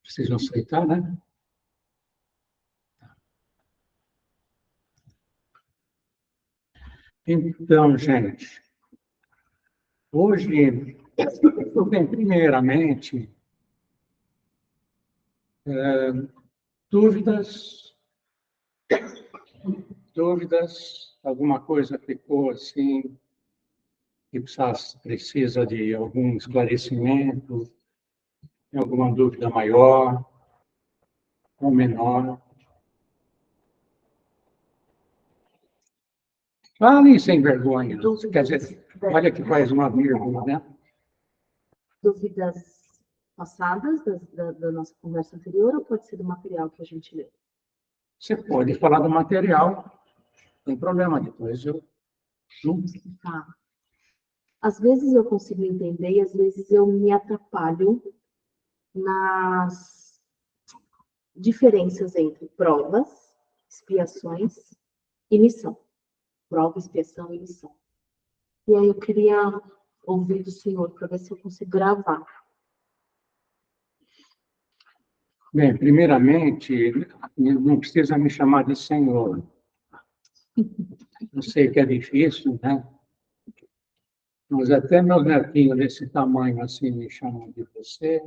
Precisam aceitar, né? Então, gente, hoje, bem, primeiramente, dúvidas, alguma coisa ficou assim, que precisa de algum esclarecimento, tem alguma dúvida maior ou menor? Fale sem vergonha. Quer dizer, olha que faz uma vírgula, né? Dúvidas passadas da nossa conversa anterior ou pode ser do material que a gente lê? Você pode falar do material, não tem problema, depois eu junto. Tá. Às vezes eu consigo entender e às vezes eu me atrapalho nas diferenças entre provas, expiações e missão. Prova, expiação e missão. E aí eu queria ouvir do senhor para ver se eu consigo gravar. Bem, primeiramente, não precisa me chamar de senhor. Eu sei que é difícil, né? Mas até meus netinhos desse tamanho assim me chamam de você.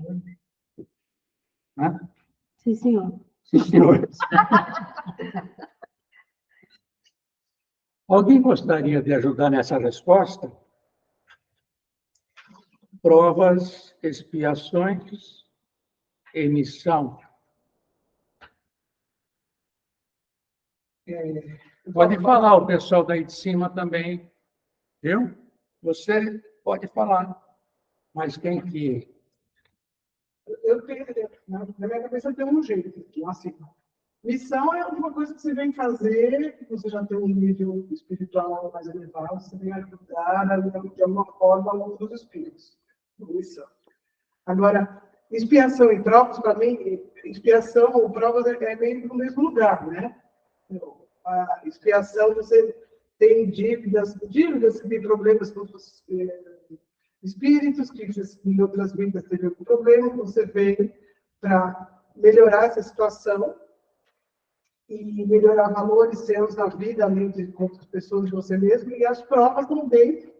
Né? Sim, senhor. Sim, senhor. Alguém gostaria de ajudar nessa resposta? Provas, expiações, emissão. Pode falar, o pessoal daí de cima também, viu? Você pode falar, mas quem que... Eu tenho, na minha cabeça tem um jeito, assim. Missão é alguma coisa que você vem fazer, que você já tem um nível espiritual mais elevado, você vem ajudar de alguma forma ao mundo dos espíritos. Missão. Agora, expiação e provas, para mim, expiação ou provas é meio no mesmo lugar, né? A expiação, você tem dívidas que tem problemas com os espíritos, que em outras vidas teve algum problema, você vem para melhorar essa situação e melhorar valores seus na vida, além de outras pessoas, de você mesmo, e as provas também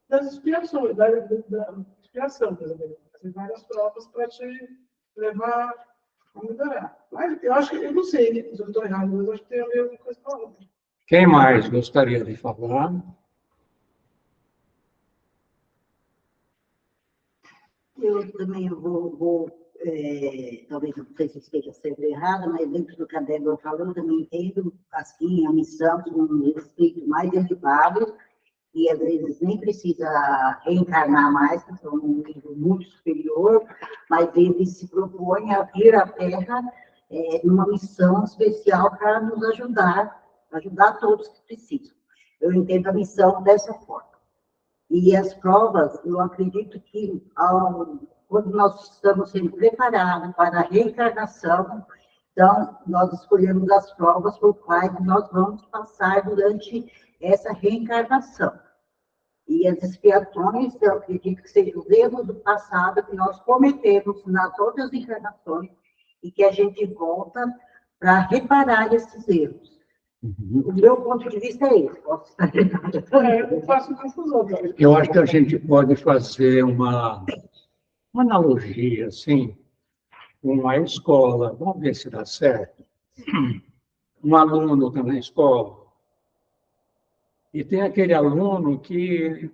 das expiações, da expiação, por exemplo. Tem várias provas para te levar a melhorar. Mas eu acho que, eu não sei se eu estou errado, mas eu acho que tem a mesma coisa com a outra. Quem mais gostaria de falar? Eu também talvez não sei se esteja sendo errada, mas dentro do caderno eu falo, eu também entendo, assim, a missão de um espírito mais elevado, e às vezes nem precisa reencarnar mais, porque é um nível muito superior, mas ele se propõe a vir à Terra numa missão especial para nos ajudar todos que precisam. Eu entendo a missão dessa forma. E as provas, eu acredito que quando nós estamos sendo preparados para a reencarnação, então nós escolhemos as provas por quais nós vamos passar durante essa reencarnação. E as expiações, eu acredito que sejam os erros do passado que nós cometemos nas outras encarnações e que a gente volta para reparar esses erros. O meu ponto de vista é esse. Posso estar errado. Eu faço confusão. Eu acho que a gente pode fazer uma analogia, assim, com a escola. Vamos ver se dá certo. Um aluno está na escola e tem aquele aluno que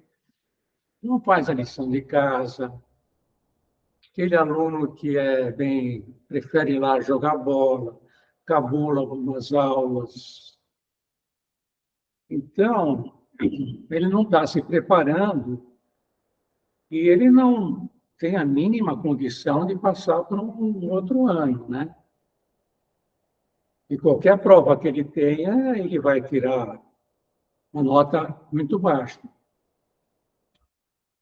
não faz a lição de casa, aquele aluno que prefere ir lá jogar bola, cabula algumas aulas. Então, ele não está se preparando e ele não tem a mínima condição de passar por um outro ano, né? E qualquer prova que ele tenha, ele vai tirar uma nota muito baixa.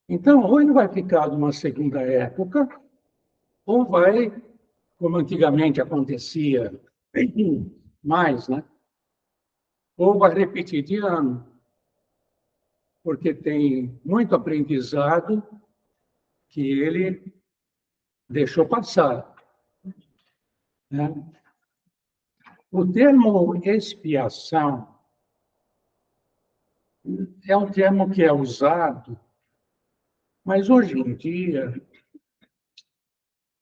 Então, ou ele vai ficar numa segunda época, ou vai, como antigamente acontecia mais, né? Ou vai repetir de ano, porque tem muito aprendizado que ele deixou passar. né? O termo expiação é um termo que é usado, mas hoje em dia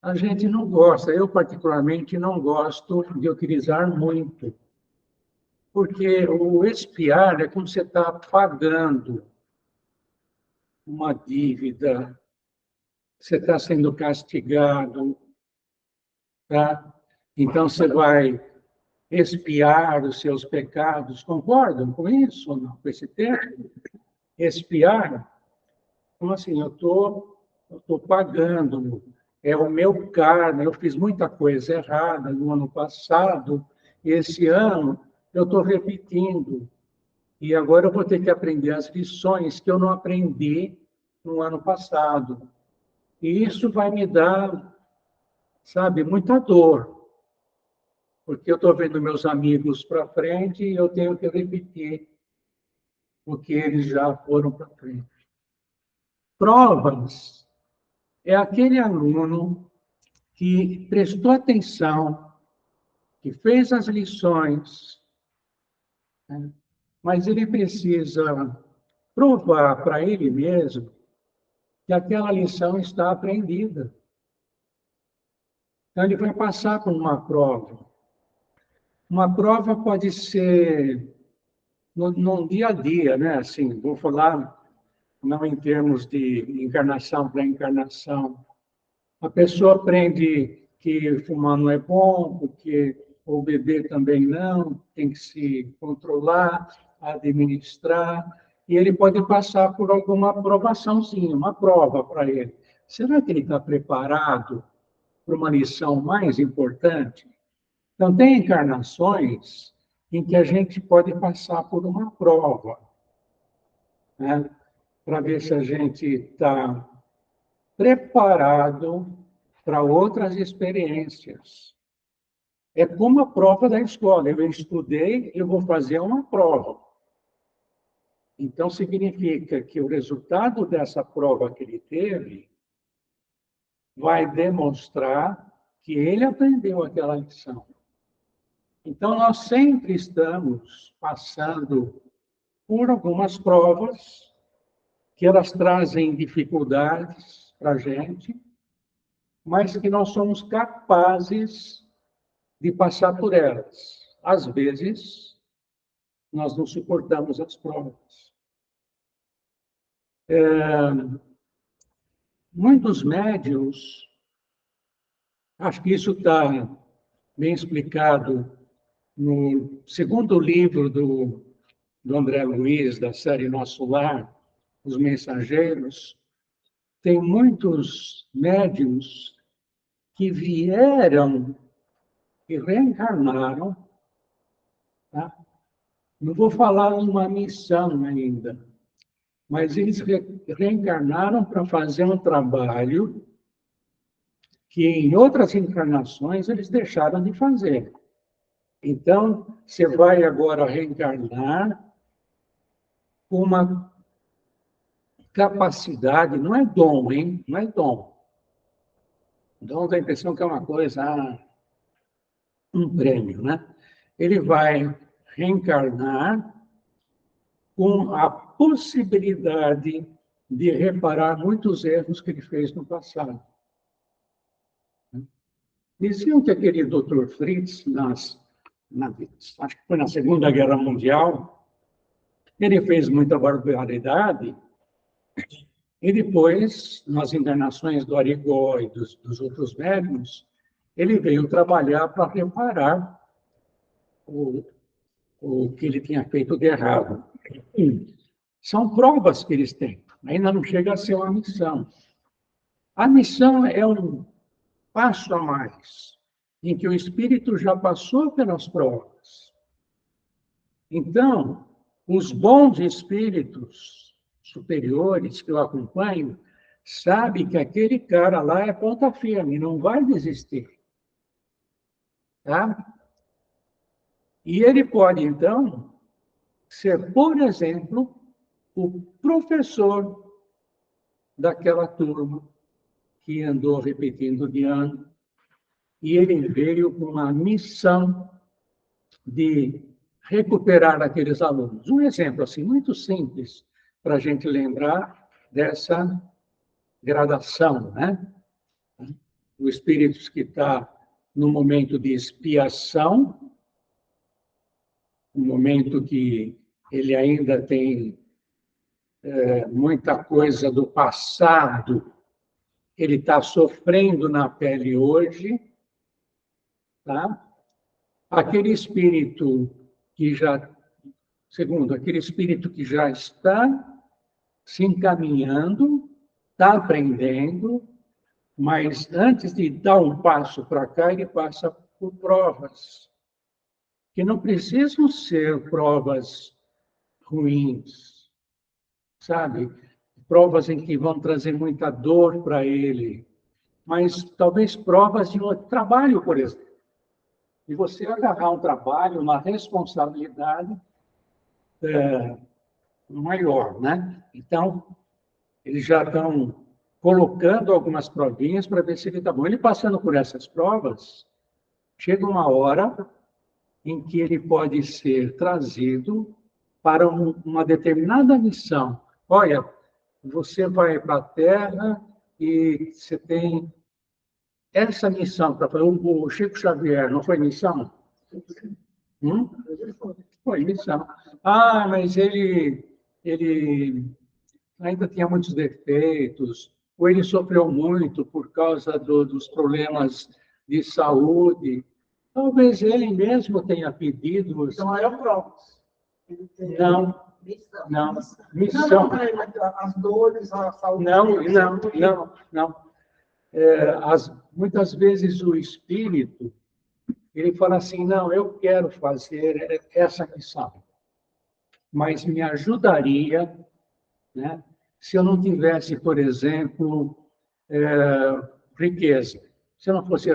a gente não gosta, eu particularmente não gosto de utilizar muito, porque o expiar é como você está pagando uma dívida, você está sendo castigado, tá? Então você vai expiar os seus pecados. Concordam com isso ou não? Com esse termo? Expiar? Como assim? Eu tô pagando. É o meu karma. Eu fiz muita coisa errada no ano passado. E esse ano eu estou repetindo. E agora eu vou ter que aprender as lições que eu não aprendi no ano passado. E isso vai me dar, sabe, muita dor. Porque eu estou vendo meus amigos para frente e eu tenho que repetir o que eles já foram para frente. Provas é aquele aluno que prestou atenção, que fez as lições, né? Mas ele precisa provar para ele mesmo que aquela lição está aprendida. Então, ele vai passar por uma prova. Uma prova pode ser no dia a dia, né? Assim, vou falar não em termos de encarnação para encarnação. A pessoa aprende que fumar não é bom, porque ou beber também não, tem que se controlar, administrar, e ele pode passar por alguma aprovaçãozinha, uma prova para ele. Será que ele está preparado para uma lição mais importante? Então, tem encarnações em que a gente pode passar por uma prova, né? Para ver se a gente está preparado para outras experiências. É como a prova da escola. Eu estudei, eu vou fazer uma prova. Então, significa que o resultado dessa prova que ele teve vai demonstrar que ele aprendeu aquela lição. Então, nós sempre estamos passando por algumas provas que elas trazem dificuldades para a gente, mas que nós somos capazes de passar por elas. Às vezes, nós não suportamos as provas. Muitos médiuns, acho que isso está bem explicado no segundo livro do André Luiz, da série Nosso Lar, Os Mensageiros, tem muitos médiuns que vieram e reencarnaram, tá? Não vou falar uma missão ainda, mas eles reencarnaram para fazer um trabalho que em outras encarnações eles deixaram de fazer. Então, você vai agora reencarnar com uma capacidade, não é dom, hein? Não é dom. Dom dá a impressão que é uma coisa, um prêmio, né? Ele vai reencarnar com a possibilidade de reparar muitos erros que ele fez no passado. Diziam que aquele Dr. Fritz, acho que foi na Segunda Guerra Mundial, ele fez muita barbaridade, e depois, nas encarnações do Arigó e dos outros médiuns, ele veio trabalhar para reparar o que ele tinha feito de errado. São provas que eles têm, ainda não chega a ser uma missão. A missão é um passo a mais, em que o espírito já passou pelas provas. Então, os bons espíritos superiores que o acompanham sabem que aquele cara lá é ponta firme, não vai desistir. Tá? E ele pode, então, ser, por exemplo, o professor daquela turma que andou repetindo de ano, e ele veio com uma missão de recuperar aqueles alunos. Um exemplo assim muito simples para a gente lembrar dessa gradação, né? O espírito que está no momento de expiação, um momento que ele ainda tem muita coisa do passado, ele está sofrendo na pele hoje, tá? Aquele espírito que já, segundo, aquele espírito que já está se encaminhando, está aprendendo, mas antes de dar um passo para cá, ele passa por provas, que não precisam ser provas ruins, sabe? Provas em que vão trazer muita dor para ele, mas talvez provas de um trabalho, por exemplo. E você agarrar um trabalho, uma responsabilidade maior, né? Então, eles já estão colocando algumas provinhas para ver se ele está bom. Ele passando por essas provas, chega uma hora em que ele pode ser trazido para uma determinada missão. Olha, você vai para a Terra e você tem essa missão para fazer. O Chico Xavier não foi missão? Foi missão. Ah, mas ele ainda tinha muitos defeitos, ou ele sofreu muito por causa dos problemas de saúde. Talvez ele mesmo tenha pedido. Então, aí é o provas. Não, Missão. não, Não, missão. peraí, mas as dores, a saúde. Não. Muitas vezes o espírito, ele fala assim, não, eu quero fazer essa missão, mas me ajudaria, né, se eu não tivesse, por exemplo, riqueza. Se eu não fosse...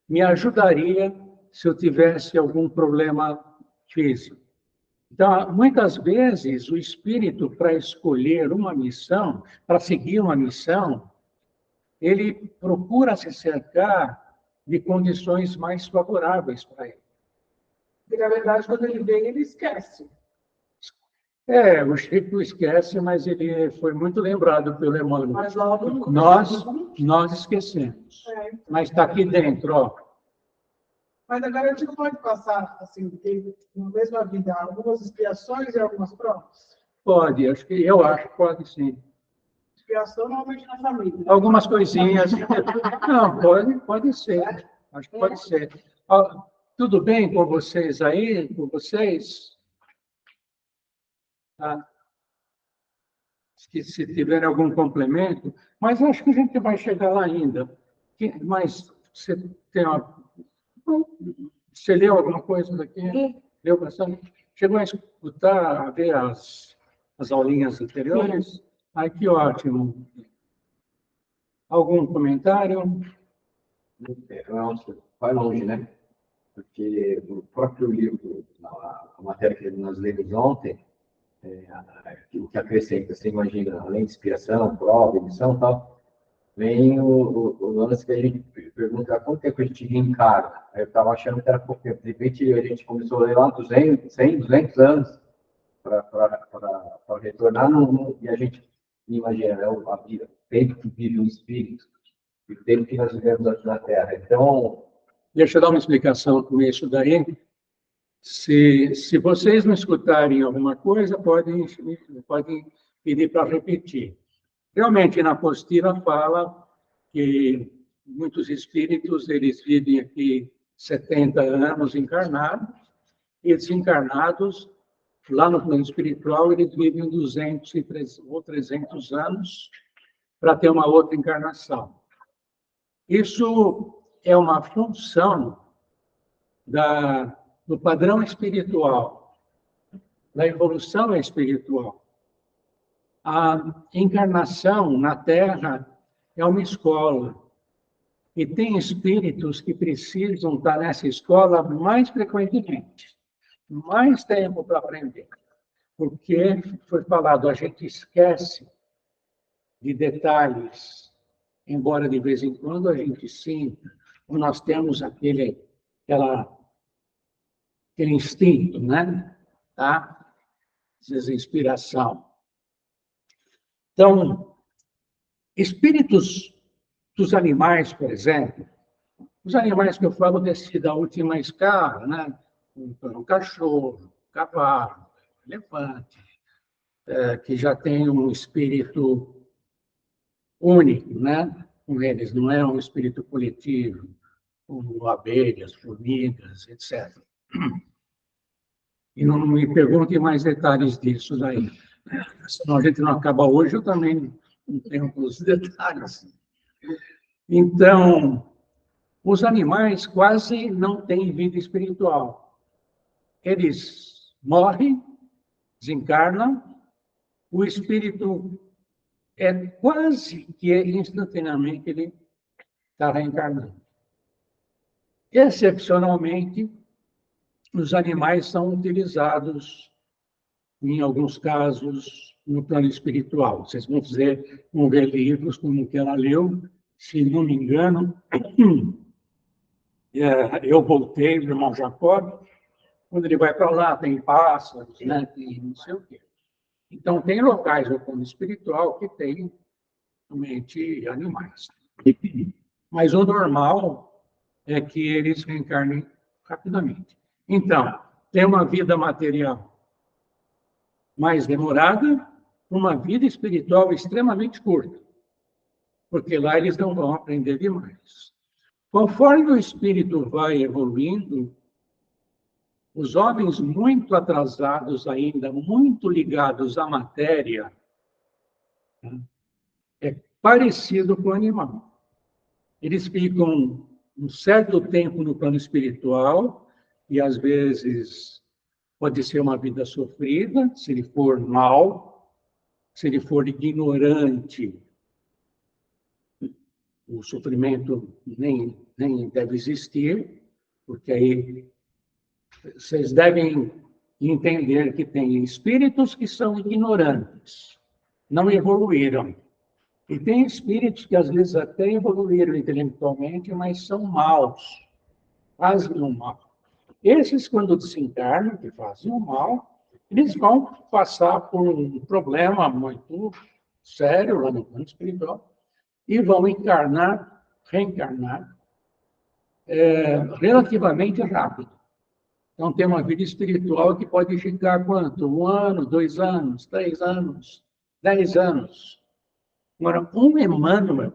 Me ajudaria se eu tivesse algum problema físico. Então, muitas vezes, o espírito, para escolher uma missão, para seguir uma missão, ele procura se cercar de condições mais favoráveis para ele. E, na verdade, quando ele vem, ele esquece. O Chico esquece, mas ele foi muito lembrado pelo Emmanuel. Mas logo Nós esquecemos. Mas está aqui dentro, ó. Mas agora a gente não pode passar, assim, ter na mesma vida algumas expiações e algumas provas. Pode, eu acho que pode sim. Expiação normalmente na família. Né? Algumas coisinhas. Não, pode ser. Acho que pode ser. Tudo bem com vocês aí? Com vocês? Tá. Se tiverem algum complemento, mas acho que a gente vai chegar lá ainda. Mas você tem uma... Você leu alguma coisa daqui? Leu bastante? Chegou a escutar, a ver as aulinhas anteriores? Ai, que ótimo. Algum comentário? Não, vai longe, né? Porque o próprio livro, a matéria que nós lemos ontem, o que acrescenta, você imagina, além de expiação, prova, emissão e tal, vem o lance que a gente pergunta há quanto tempo a gente reencarna. Eu estava achando que era pouco tempo. De repente, a gente começou a ler lá 200 anos para retornar, e a gente imagina, né, a vida, o tempo que vive um espírito, e o tempo que nós vivemos aqui na Terra. Então... Deixa eu dar uma explicação com isso daí. Se vocês não escutarem alguma coisa, podem pedir para repetir. Realmente, na apostila fala que muitos espíritos, eles vivem aqui 70 anos encarnados, e desencarnados, lá no plano espiritual, eles vivem 200 ou 300 anos para ter uma outra encarnação. Isso é uma função do padrão espiritual, da evolução espiritual. A encarnação na Terra é uma escola. E tem espíritos que precisam estar nessa escola mais frequentemente, mais tempo para aprender. Porque, foi falado, a gente esquece de detalhes, embora de vez em quando a gente sinta. nós temos aquele instinto, né? Tá? Às vezes, inspiração. Então, espíritos dos animais, por exemplo, os animais que eu falo da última escala, né? Um cachorro, um cavalo, um elefante, que já tem um espírito único, né? Com eles, não é um espírito coletivo, como abelhas, formigas, etc. E não me pergunte mais detalhes disso daí. Senão a gente não acaba hoje, eu também não tenho os detalhes. Então, os animais quase não têm vida espiritual. Eles morrem, desencarnam, o espírito quase que instantaneamente ele está reencarnando. Excepcionalmente, os animais são utilizados, em alguns casos, no plano espiritual. Vocês vão ver livros como o que ela leu, se não me engano, eu voltei, o irmão Jacob, quando ele vai para lá, tem pássaros, né? Tem não sei o quê. Então, tem locais no plano espiritual que tem somente animais. Mas o normal é que eles reencarnem rapidamente. Então, tem uma vida material mais demorada, uma vida espiritual extremamente curta, porque lá eles não vão aprender demais. Conforme o espírito vai evoluindo, os homens muito atrasados ainda, muito ligados à matéria, é parecido com o animal. Eles ficam um certo tempo no plano espiritual, e às vezes pode ser uma vida sofrida, se ele for mau, se ele for ignorante, o sofrimento nem deve existir, porque aí vocês devem entender que tem espíritos que são ignorantes, não evoluíram. E tem espíritos que às vezes até evoluíram intelectualmente, mas são maus, fazem o mal. Esses, quando desencarnam, que fazem o mal, eles vão passar por um problema muito sério lá no plano espiritual e vão reencarnar relativamente rápido. Então, tem uma vida espiritual que pode ficar quanto? 1 ano, 2 anos, 3 anos, 10 anos. Agora, um Emmanuel,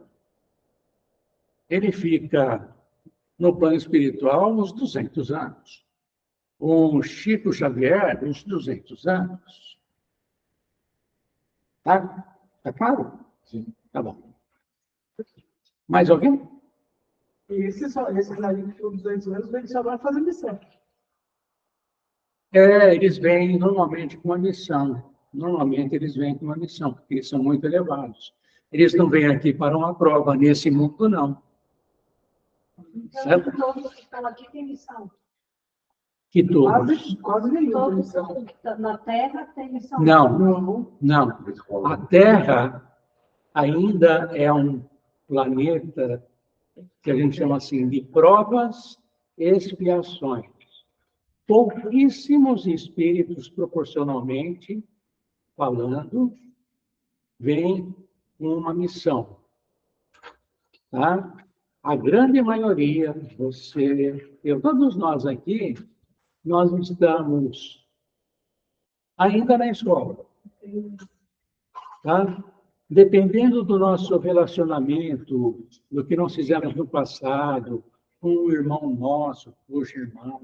ele fica no plano espiritual uns 200 anos. Um Chico Xavier, uns 200 anos. Tá? Tá claro? Sim. Tá bom. Mais alguém? E esses aí que ficam 200 anos, eles só vão fazer missão. Eles vêm normalmente com uma missão. Normalmente eles vêm com uma missão, porque eles são muito elevados. Eles não vêm aqui para uma prova, nesse mundo, não. Certo? Todos que estão aqui têm missão. Que todos. Quase nenhum. Todos na Terra têm missão. Não. A Terra ainda é um planeta que a gente chama assim de provas e expiações. Pouquíssimos espíritos, proporcionalmente falando, vêm com uma missão. Tá? A grande maioria, todos nós aqui, nós estamos ainda na escola. Tá? Dependendo do nosso relacionamento, do que nós fizemos no passado, com um irmão nosso, puxa irmão,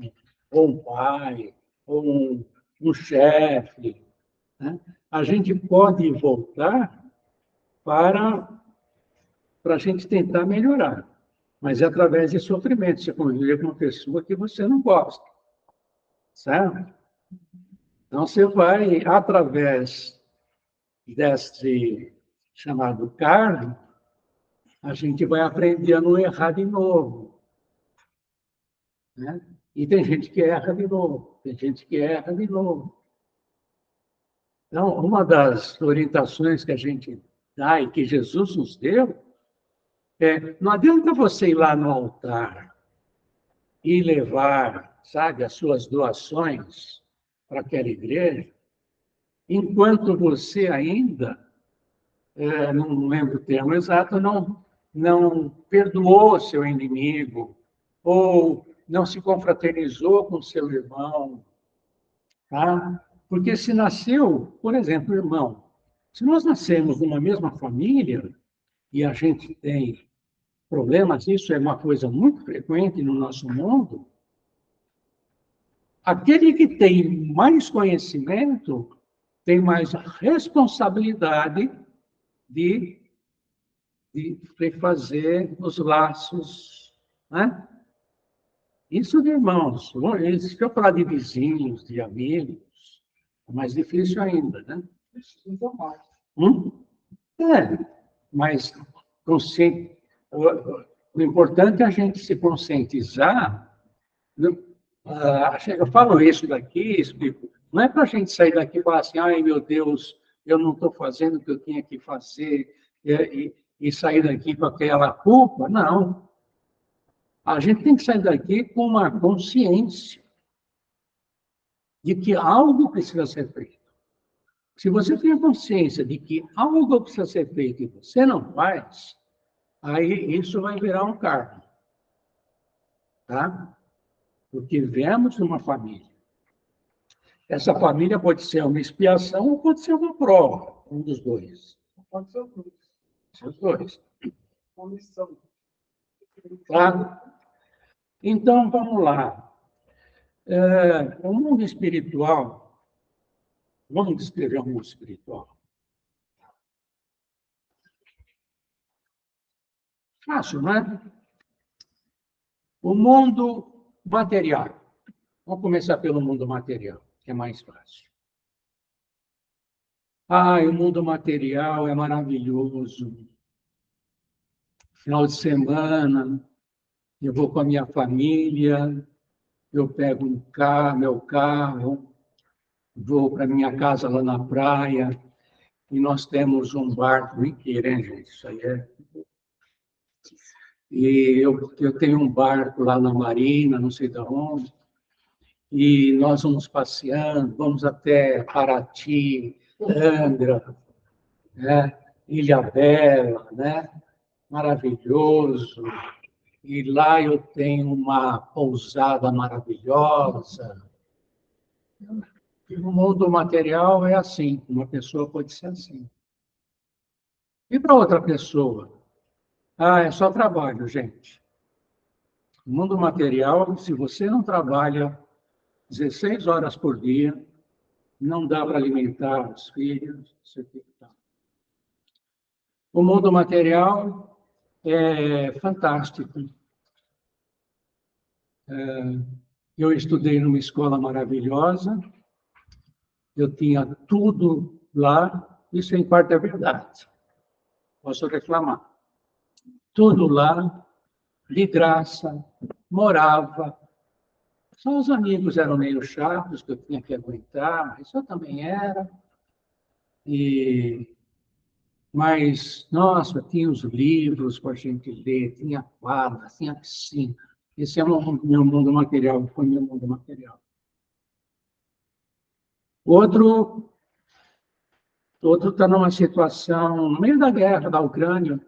ou um pai, ou um chefe, né? A gente pode voltar para a gente tentar melhorar, mas é através de sofrimento. Você conviver com uma pessoa que você não gosta, certo? Então, você vai, através desse chamado karma, a gente vai aprender a não errar de novo, né? E tem gente que erra de novo, tem gente que erra de novo. Então, uma das orientações que a gente dá e que Jesus nos deu Não adianta você ir lá no altar e levar, sabe, as suas doações para aquela igreja, enquanto você ainda, não lembro o termo exato, não perdoou seu inimigo, ou não se confraternizou com seu irmão, tá? Porque se nasceu, por exemplo, irmão, se nós nascemos numa mesma família e a gente tem problemas, isso é uma coisa muito frequente no nosso mundo, aquele que tem mais conhecimento tem mais responsabilidade de refazer os laços, né? Isso de irmãos. Se eu falar de vizinhos, de amigos, é mais difícil ainda, né? Mas consciente, o importante é a gente se conscientizar. Eu falo isso daqui, explico. Não é para a gente sair daqui e falar assim, ai meu Deus, eu não estou fazendo o que eu tinha que fazer, e sair daqui com aquela culpa. Não. A gente tem que sair daqui com uma consciência de que algo precisa ser feito. Se você tem a consciência de que algo precisa ser feito e você não faz, aí isso vai virar um karma. Tá? Porque vivemos numa família. Essa família pode ser uma expiação ou pode ser uma prova, um dos dois. Pode ser os dois. Os dois. Uma missão. Tá? Então, vamos lá. O mundo espiritual, vamos descrever o mundo espiritual. Fácil, né? O mundo material. Vamos começar pelo mundo material, que é mais fácil. O mundo material é maravilhoso. Final de semana, eu vou com a minha família, eu pego meu carro, vou para minha casa lá na praia, e nós temos um barco, mentira, hein, gente? Isso aí é... E eu tenho um barco lá na Marina, não sei de onde, e nós vamos passeando, vamos até Paraty, Angra, né? Ilhabela, né? Maravilhoso. E lá eu tenho uma pousada maravilhosa. No mundo material é assim, uma pessoa pode ser assim. E para outra pessoa? É só trabalho, gente. No mundo material, se você não trabalha 16 horas por dia, não dá para alimentar os filhos, você tem que estar. O mundo material é fantástico. Eu estudei numa escola maravilhosa, eu tinha tudo lá, isso em parte é verdade. Posso reclamar. Tudo lá, de graça, morava. Só os amigos eram meio chatos, que eu tinha que aguentar, mas eu também era. Mas, nossa, tinha os livros para a gente ler, tinha quadra, tinha piscina. Esse é o meu mundo material, foi meu mundo material. Outro está numa situação, no meio da guerra da Ucrânia.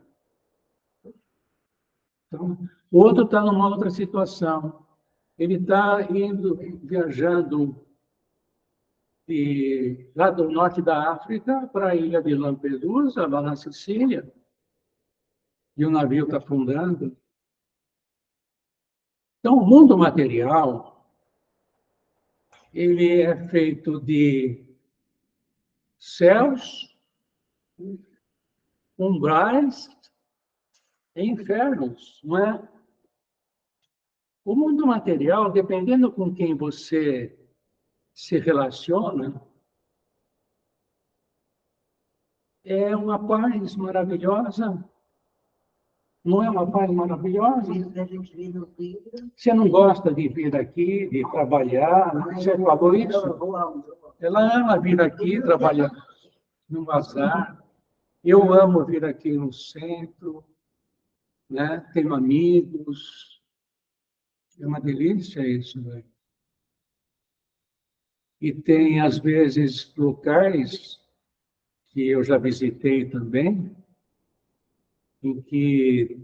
Então, o outro está numa outra situação. Ele está viajando lá do norte da África para a ilha de Lampedusa, lá na Sicília, e o navio está afundando. Então, o mundo material, ele é feito de céus, umbrais e infernos, não é? O mundo material, dependendo com quem você se relaciona, é uma paz maravilhosa. Não é uma paz maravilhosa? Você não gosta de vir aqui, de trabalhar? Você falou isso? Ela ama vir aqui, trabalhar no bazar. Eu amo vir aqui no centro, né? Tenho amigos. É uma delícia isso, né? E tem, às vezes, locais que eu já visitei também, em que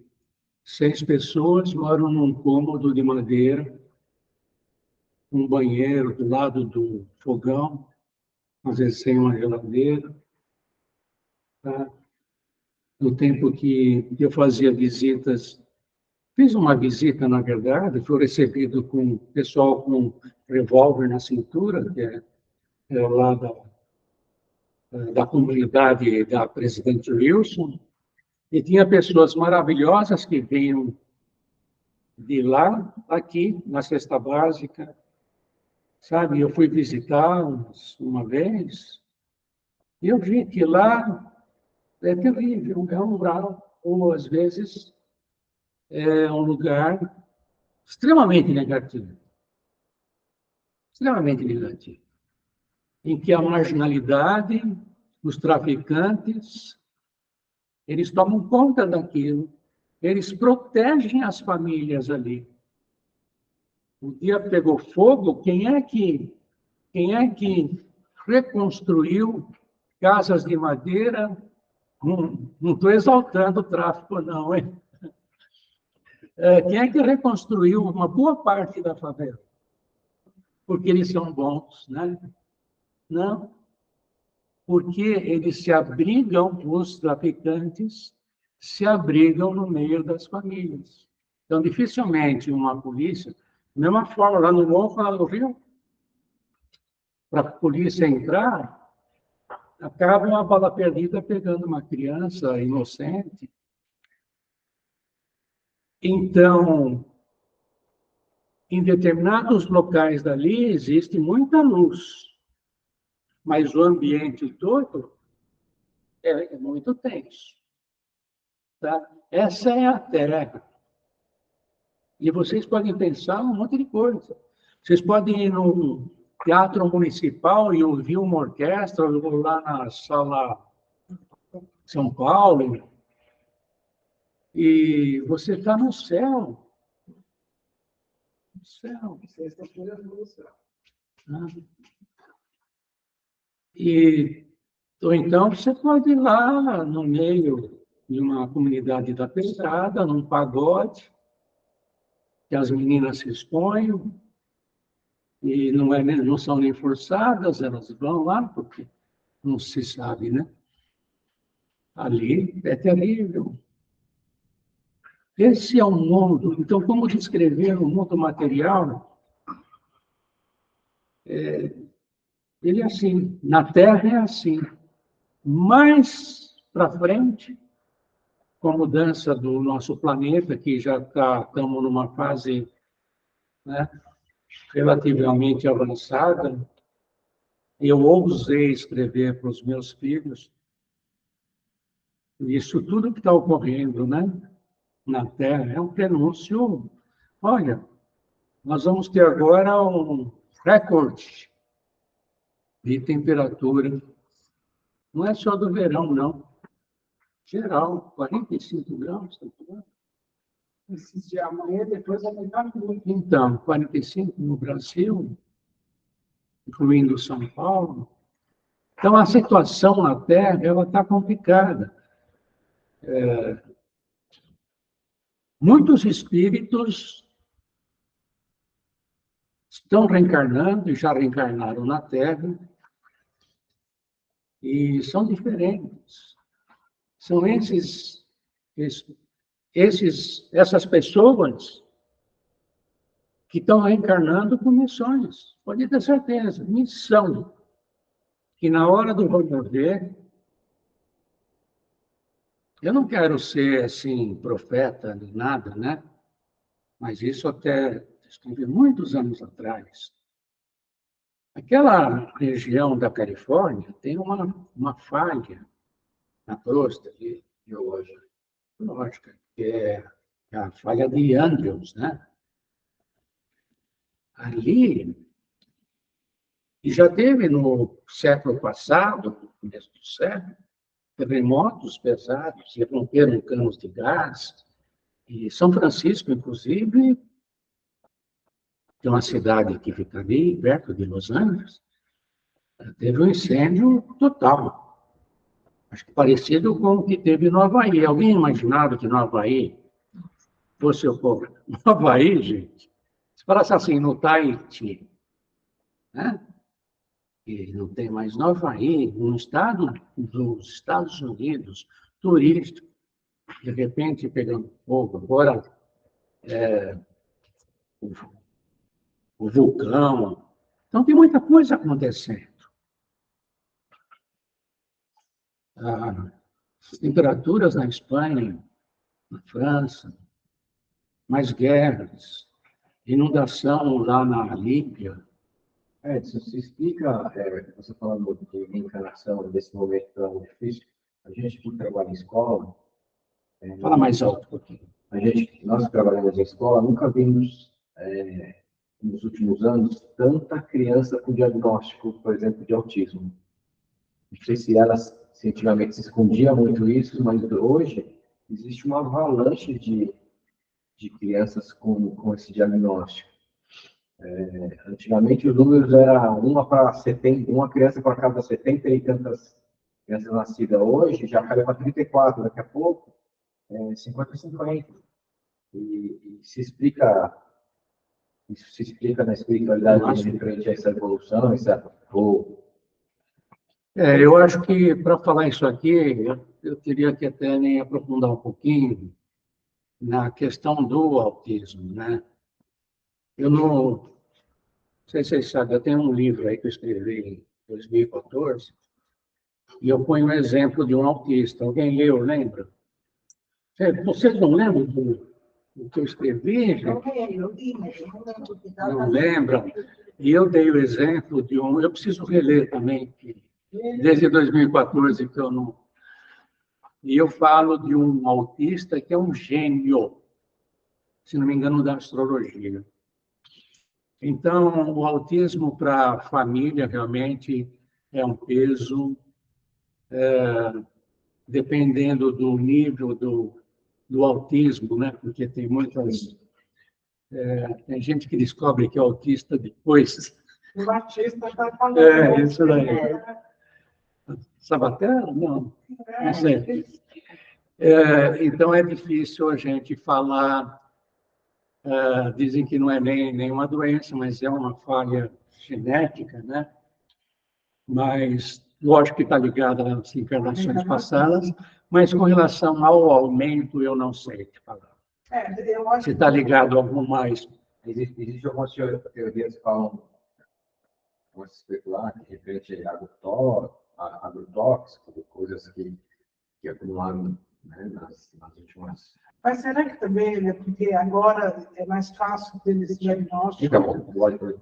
6 pessoas moram num cômodo de madeira, um banheiro do lado do fogão, às vezes sem uma geladeira. Tá? No tempo que eu fazia visitas, fiz uma visita, na verdade, fui recebido com pessoal com revólver na cintura, que é lá da comunidade da Presidente Wilson, e tinha pessoas maravilhosas que vinham de lá, aqui, na cesta básica, sabe? Eu fui visitá-los uma vez, e eu vi que lá é terrível, é um lugar, ou às vezes é um lugar extremamente negativo, em que a marginalidade, os traficantes, eles tomam conta daquilo, eles protegem as famílias ali. O dia pegou fogo, quem é que reconstruiu casas de madeira? Não estou exaltando o tráfico, não, hein? Quem é que reconstruiu uma boa parte da favela? Porque eles são bons, né? Não, porque eles se abrigam, os traficantes se abrigam no meio das famílias. Então, dificilmente uma polícia, da mesma forma, lá no morro, lá no Rio, para a polícia entrar, acaba uma bala perdida pegando uma criança inocente. Então, em determinados locais dali existe muita luz, mas o ambiente todo é muito tenso. Tá? Essa é a Terra. E vocês podem pensar um monte de coisa. Vocês podem ir num teatro municipal e ouvir uma orquestra, ou lá na Sala São Paulo, e você está no céu. No céu. Tá? Ou então você pode ir lá no meio de uma comunidade da pesada, num pagode, que as meninas se expõem, e não são nem forçadas, elas vão lá, porque não se sabe, né? Ali é terrível. Esse é um mundo. Então, como descrever o mundo material? Ele é assim. Na Terra é assim. Mais para frente, com a mudança do nosso planeta, que já estamos numa fase, né, relativamente avançada, eu ousei escrever para os meus filhos isso tudo que está ocorrendo, né, na Terra. É um prenúncio. Olha, nós vamos ter agora um recorde de temperatura. Não é só do verão, não. Geral, 45 graus. Esses de amanhã, depois aumentar muito. Então, 45 no Brasil, incluindo São Paulo. Então, a situação na Terra ela está complicada. Muitos espíritos estão reencarnando e já reencarnaram na Terra e são diferentes. São essas pessoas que estão reencarnando com missões. Pode ter certeza, missão. Que na hora do vamos ver, eu não quero ser, assim, profeta, nem nada, né? Mas isso até escrevi muitos anos atrás. Aquela região da Califórnia tem uma falha na crosta geológica, que é a falha de Andrews, né? Ali, e já teve no século passado, no começo do século, terremotos pesados, que romperam canos de gás, E São Francisco, inclusive, que é uma cidade que fica ali, perto de Los Angeles, teve um incêndio total. Acho que parecido com o que teve no Havaí. Alguém imaginava que no Havaí fosse ocorrer? No Havaí, gente, se falasse assim, no Tahiti, né? E não tem mais no Havaí, um estado dos Estados Unidos, turístico, de repente pegando fogo. Agora, o vulcão. Então, tem muita coisa acontecendo. As temperaturas na Espanha, na França, mais guerras, inundação lá na Líbia. Edson, se explica, você falando de reencarnação, desse momento tão difícil, a gente que trabalha em escola, Fala mais alto um pouquinho. nós que trabalhamos em escola, nunca vimos, nos últimos anos, tanta criança com diagnóstico, por exemplo, de autismo. Não sei se se antigamente se escondia muito isso, mas hoje existe uma avalanche de crianças com esse diagnóstico. Antigamente os números eram uma criança para cada 70 e tantas crianças nascidas. Hoje já caiu para 34, daqui a pouco 50 e 50. E isso se explica na espiritualidade referente a essa evolução, Eu acho que, para falar isso aqui, eu teria que até nem aprofundar um pouquinho na questão do autismo, né? Eu não sei se vocês sabem, eu tenho um livro aí que eu escrevi em 2014, e eu ponho um exemplo de um autista. Alguém leu, lembra? Vocês não lembram do que eu escrevi, gente? Eu vi, mas eu não lembro Não lembram? E eu dei o exemplo de um... Eu preciso reler também, desde 2014 que eu não... E eu falo de um autista que é um gênio, se não me engano, da astrologia. Então, o autismo para a família realmente é um peso, dependendo do nível do autismo, né? Porque tem muitas... tem gente que descobre que é autista depois. O Batista está falando. Isso daí. Sabatel? Não, não sei. Então, é difícil a gente falar. Dizem que não é nenhuma doença, mas é uma falha genética, né? Mas, lógico que está ligada às encarnações passadas, mas com relação ao aumento, eu não sei te falar. Eu acho Se está ligado a algum mais. Existe algumas teorias que falam, vamos especular, que referente a agrotóxico, coisas que acumularam, né, nas últimas... Mas será que também, né, porque agora é mais fácil ter esse diagnóstico?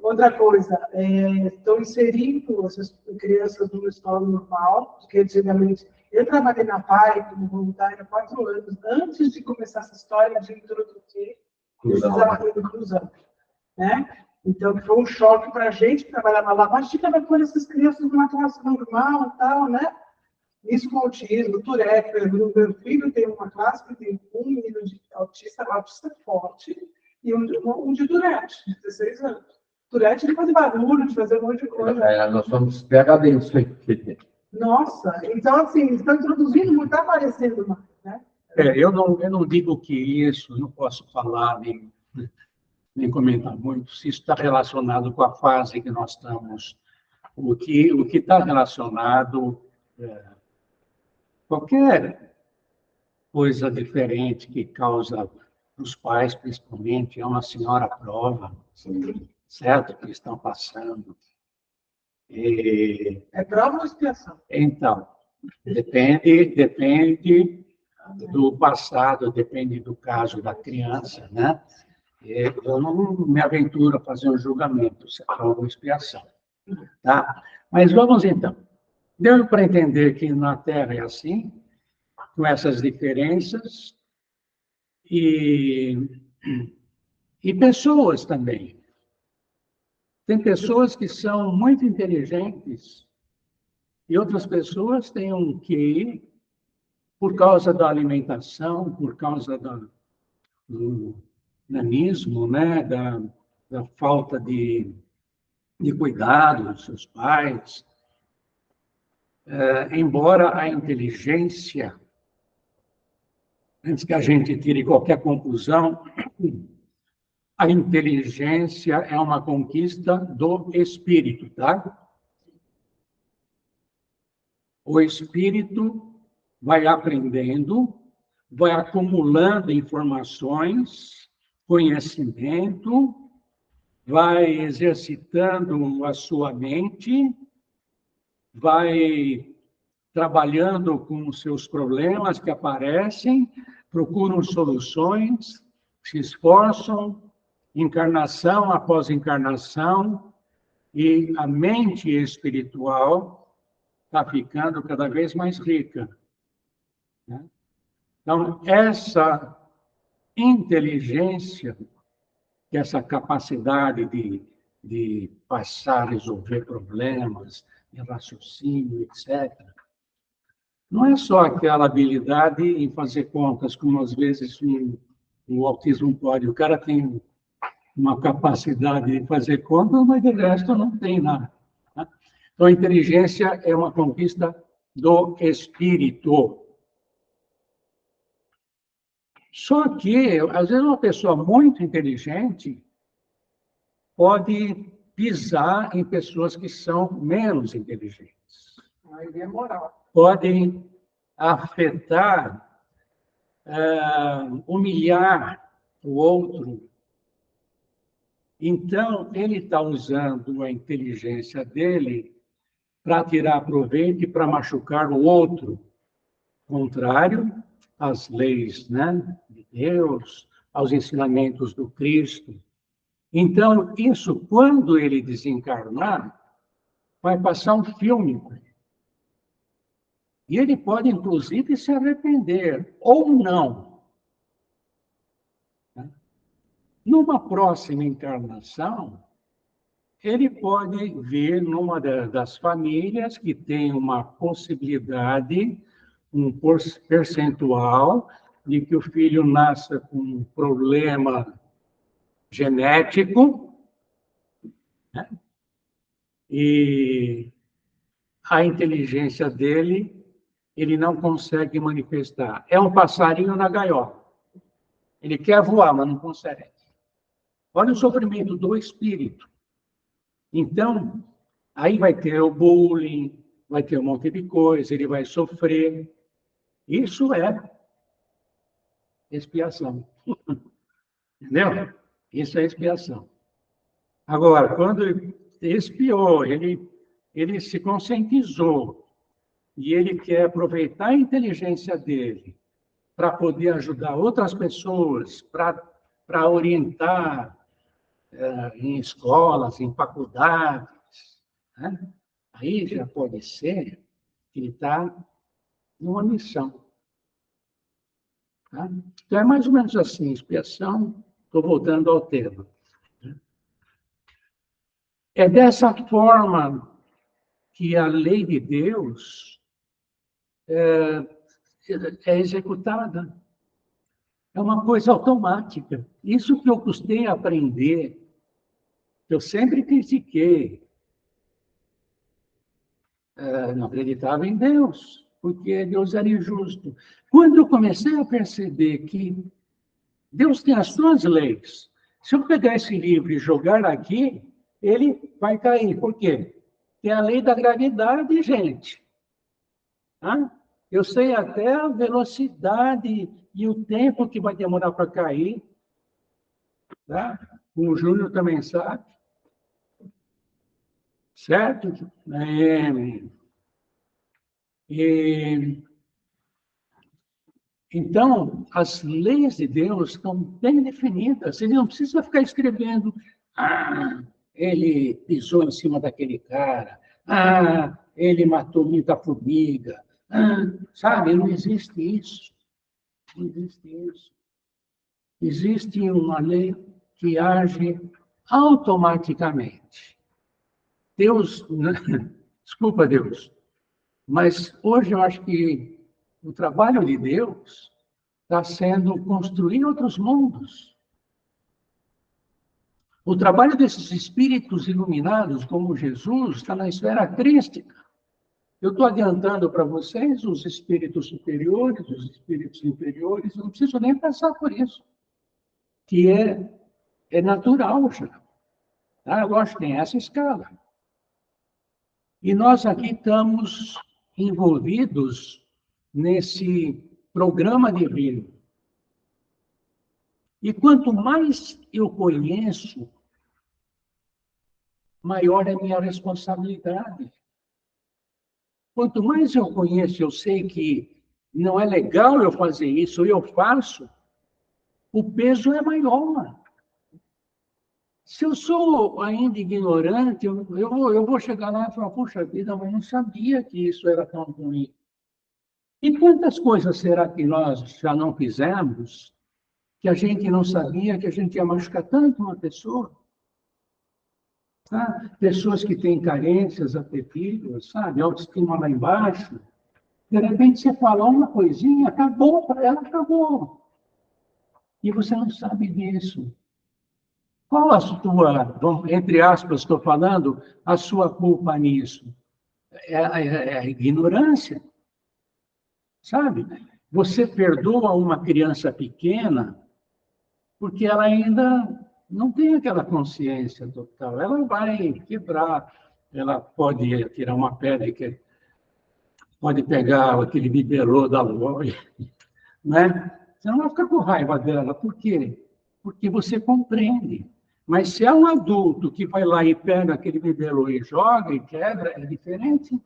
Outra coisa, estão inserindo essas crianças no estado normal, porque antigamente eu trabalhei na PAI como voluntária há 4 anos, antes de começar essa história de introduzir inclusão, né? Então, foi um choque para a gente que trabalhava lá. Imagina, vai pôr essas crianças numa classe normal e tal, né? Isso com autismo, Tourette. Meu filho tem uma classe que tem um menino de autista forte e um de Tourette, de 16 anos. Tourette de fazer barulho, de fazer um monte de coisa. Nós somos PhD nisso aí. Nossa, então assim, estão introduzindo, não está aparecendo mais, né? Eu não digo que isso, não posso falar nem comentar muito, se isso está relacionado com a fase que nós estamos. O que está relacionado, qualquer coisa diferente que causa os pais, principalmente, é uma senhora prova, certo? Que estão passando. É prova ou expiação? Então, depende do passado, depende do caso da criança, né? Eu não me aventuro a fazer um julgamento, se é prova ou expiação, tá? Mas vamos então. Deu para entender que na Terra é assim, com essas diferenças, e pessoas também. Tem pessoas que são muito inteligentes e outras pessoas têm um QI por causa da alimentação, por causa do nanismo, né? Da falta de cuidado dos seus pais. Embora a inteligência, antes que a gente tire qualquer conclusão, a inteligência é uma conquista do espírito, tá? O espírito vai aprendendo, vai acumulando informações, conhecimento, vai exercitando a sua mente, vai trabalhando com os seus problemas que aparecem, procuram soluções, se esforçam, encarnação após encarnação, e a mente espiritual está ficando cada vez mais rica, né? Então, essa inteligência, essa capacidade de passar, resolver problemas, de raciocínio, etc., não é só aquela habilidade em fazer contas, como às vezes o autismo pode. O cara tem uma capacidade de fazer contas, mas de resto não tem nada, né? Então, a inteligência é uma conquista do espírito. Só que, às vezes, uma pessoa muito inteligente pode pisar em pessoas que são menos inteligentes. Aí é moral. Podem afetar, humilhar o outro. Então, ele está usando a inteligência dele para tirar proveito e para machucar o outro, contrário às leis, né, de Deus, aos ensinamentos do Cristo. Então, isso, quando ele desencarnar, vai passar um filme. E ele pode, inclusive, se arrepender, ou não. Numa próxima encarnação, ele pode vir numa das famílias que tem uma possibilidade, um percentual, de que o filho nasça com um problema genético, né? E a inteligência dele, ele não consegue manifestar. É um passarinho na gaiola. Ele quer voar, mas não consegue. Olha o sofrimento do espírito. Então, aí vai ter o bullying, vai ter um monte de coisa, ele vai sofrer. Isso é expiação. Entendeu? Isso é expiação. Agora, quando ele expiou, ele se conscientizou e ele quer aproveitar a inteligência dele para poder ajudar outras pessoas, para orientar em escolas, em faculdades, né? Aí já pode ser que ele está numa missão. Tá? Então, é mais ou menos assim, expiação. Estou voltando ao tema. É dessa forma que a lei de Deus é executada. É uma coisa automática. Isso que eu custei aprender, que eu sempre critiquei. Não acreditava em Deus, porque Deus era injusto. Quando eu comecei a perceber que Deus tem as suas leis, se eu pegar esse livro e jogar aqui, ele vai cair. Por quê? Tem a lei da gravidade, gente. Tá? Eu sei até a velocidade e o tempo que vai demorar para cair. Tá? O Júnior também sabe. Certo? Então, as leis de Deus estão bem definidas. Ele não precisa ficar escrevendo, ele pisou em cima daquele cara, ele matou muita formiga, sabe? Não existe isso. Não existe isso. Existe uma lei que age automaticamente. Deus, desculpa, Deus, mas hoje eu acho que o trabalho de Deus está sendo construir outros mundos. O trabalho desses espíritos iluminados, como Jesus, está na esfera crística. Eu estou adiantando para vocês os espíritos superiores, os espíritos inferiores, eu não preciso nem passar por isso, que é natural já. Tá? Lógico, tem essa escala. E nós aqui estamos envolvidos nesse programa divino. E quanto mais eu conheço, maior é a minha responsabilidade. Quanto mais eu conheço, eu sei que não é legal eu fazer isso, eu faço, o peso é maior. Se eu sou ainda ignorante, eu vou chegar lá e falar, puxa vida, mas eu não sabia que isso era tão ruim. E quantas coisas será que nós já não fizemos, que a gente não sabia que a gente ia machucar tanto uma pessoa? Tá? Pessoas que têm carências afetivas, sabe? Autoestima lá embaixo. De repente você fala uma coisinha, acabou para ela, acabou. E você não sabe disso. Qual a sua, entre aspas, estou falando, a sua culpa nisso? É a ignorância, sabe? Você perdoa uma criança pequena porque ela ainda não tem aquela consciência total. Ela vai quebrar, ela pode tirar uma pedra, pode pegar aquele bibelô da loja, né? Você não vai ficar com raiva dela. Por quê? Porque você compreende. Mas se é um adulto que vai lá e pega aquele bibelô e joga e quebra, é diferente.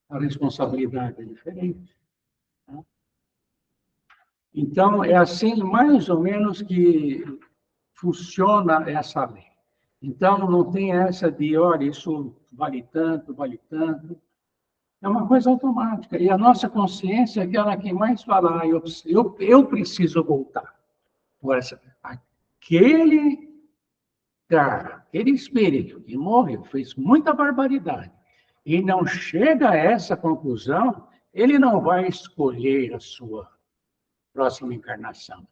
A responsabilidade é diferente. Então, é assim mais ou menos que funciona essa lei. Então, não tem essa de, olha, isso vale tanto, vale tanto. É uma coisa automática. E a nossa consciência é aquela que mais fala, eu preciso voltar. Por aquele cara, aquele espírito que morreu, fez muita barbaridade, e não chega a essa conclusão, ele não vai escolher a sua próxima encarnação.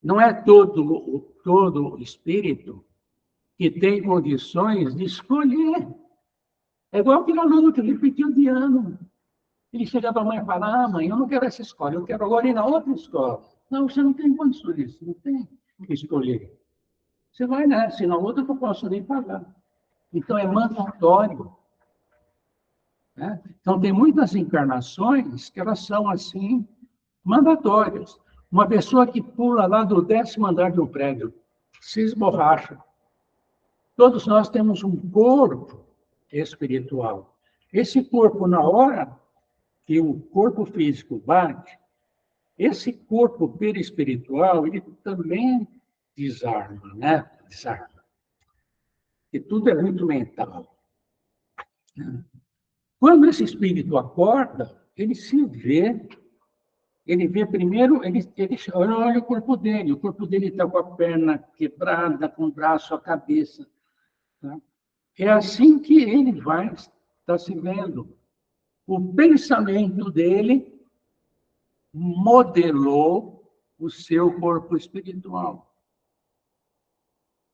Não é todo espírito que tem condições de escolher. É igual aquele aluno que repetiu de ano. Ele chega para a mãe e fala, mãe, eu não quero essa escola, eu quero agora ir na outra escola. Não, você não tem condições, você não tem que escolher. Você vai nessa, e na outra eu não posso nem pagar. Então, é mandatório. Né? Então, tem muitas encarnações que elas são, assim, mandatórias. Uma pessoa que pula lá do 10º andar de um prédio, se esborracha. Todos nós temos um corpo espiritual. Esse corpo, na hora que o corpo físico bate, esse corpo perispiritual, ele também desarma, né? Desarma. E tudo é muito mental. Quando esse espírito acorda, ele se vê, ele vê primeiro, ele olha o corpo dele está com a perna quebrada, com o braço, a cabeça. Tá? É assim que ele vai estar se vendo. O pensamento dele modelou o seu corpo espiritual.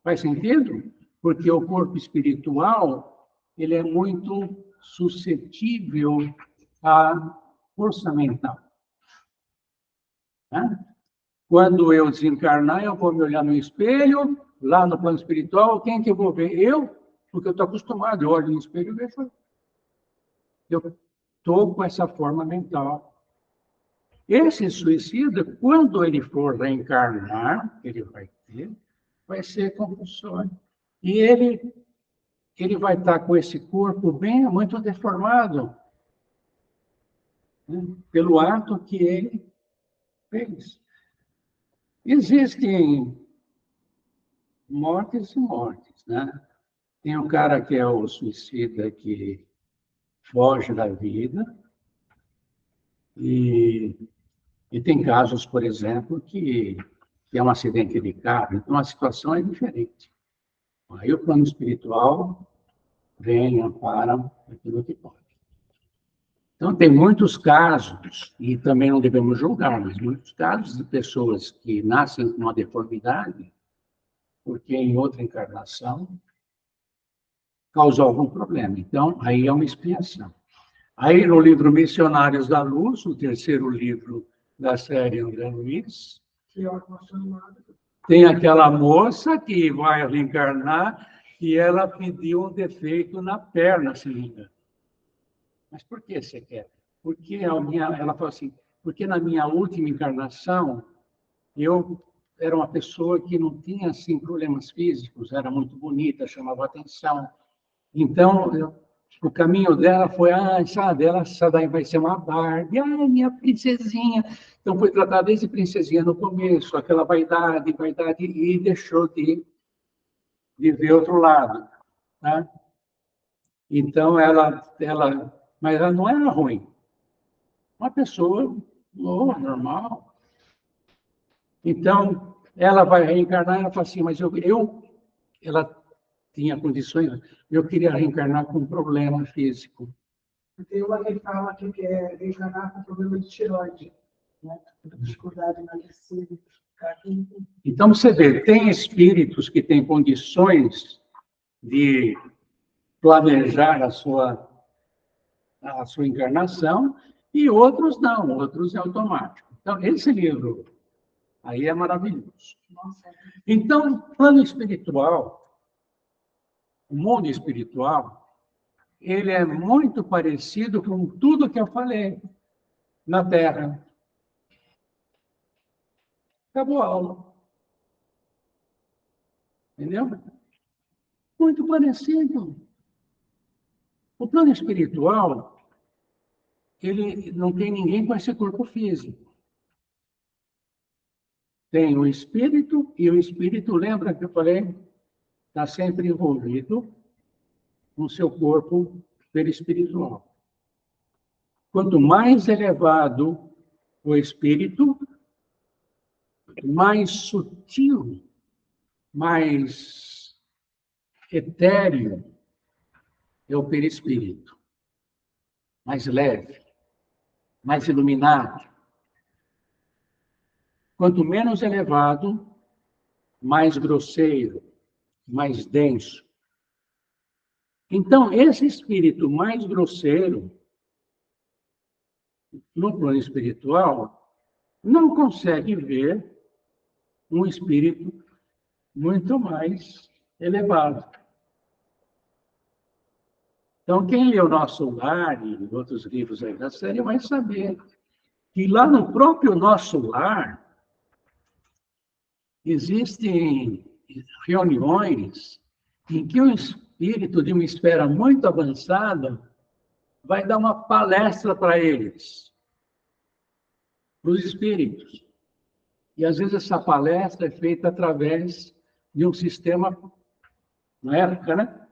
Faz sentido? Porque o corpo espiritual, ele é muito suscetível à força mental. Né? Quando eu desencarnar, eu vou me olhar no espelho, lá no plano espiritual, quem que eu vou ver? Eu, porque eu estou acostumado, eu olho no espelho e vejo. Eu estou com essa forma mental. Esse suicida, quando ele for reencarnar, ele vai ser compulsório. E ele vai estar com esse corpo bem, muito deformado, né? Pelo ato que ele fez. Existem mortes e mortes, né? Tem um cara que é o suicida que foge da vida, e tem casos, por exemplo, que é um acidente de carro, então a situação é diferente. Aí o plano espiritual vem, ampara aquilo que pode. Então, tem muitos casos, e também não devemos julgar, mas muitos casos de pessoas que nascem com uma deformidade, porque em outra encarnação causou algum problema. Então, aí é uma expiação. Aí, no livro Missionários da Luz, o terceiro livro da série André Luiz, Que é uma chamada. tem aquela moça que vai reencarnar e ela pediu um defeito na perna, se não me engano. Mas por que você quer? Porque ela falou assim, porque na minha última encarnação, eu era uma pessoa que não tinha, assim, problemas físicos, era muito bonita, chamava atenção. Então, o caminho dela foi, sabe, essa daí vai ser uma Barbie, minha princesinha. Então, foi tratada desde princesinha no começo, aquela vaidade, e deixou de ver outro lado, né? Então, mas ela não era ruim. Uma pessoa boa, normal. Então, ela vai reencarnar e ela fala assim, mas ela tinha condições, eu queria reencarnar com um problema físico. Tem uma que fala que quer reencarnar com problema de tiroide, né? Dificuldade na descida. Então, você vê, tem espíritos que têm condições de planejar a sua encarnação e outros não, outros é automático. Então, esse livro aí é maravilhoso. Então, plano espiritual, o mundo espiritual, ele é muito parecido com tudo que eu falei na Terra. Acabou a aula. Entendeu? Muito parecido. O plano espiritual, ele não tem ninguém com esse corpo físico. Tem o espírito, e o espírito, lembra que eu falei, está sempre envolvido no seu corpo perispiritual. Quanto mais elevado o espírito, mais sutil, mais etéreo é o perispírito. Mais leve, mais iluminado. Quanto menos elevado, mais grosseiro, mais denso. Então, esse espírito mais grosseiro, no plano espiritual, não consegue ver um espírito muito mais elevado. Então, quem lê o Nosso Lar e outros livros aí da série vai saber que lá no próprio Nosso Lar existem reuniões em que um espírito de uma esfera muito avançada vai dar uma palestra para eles, para os espíritos. E, às vezes, essa palestra é feita através de um sistema, na época, né,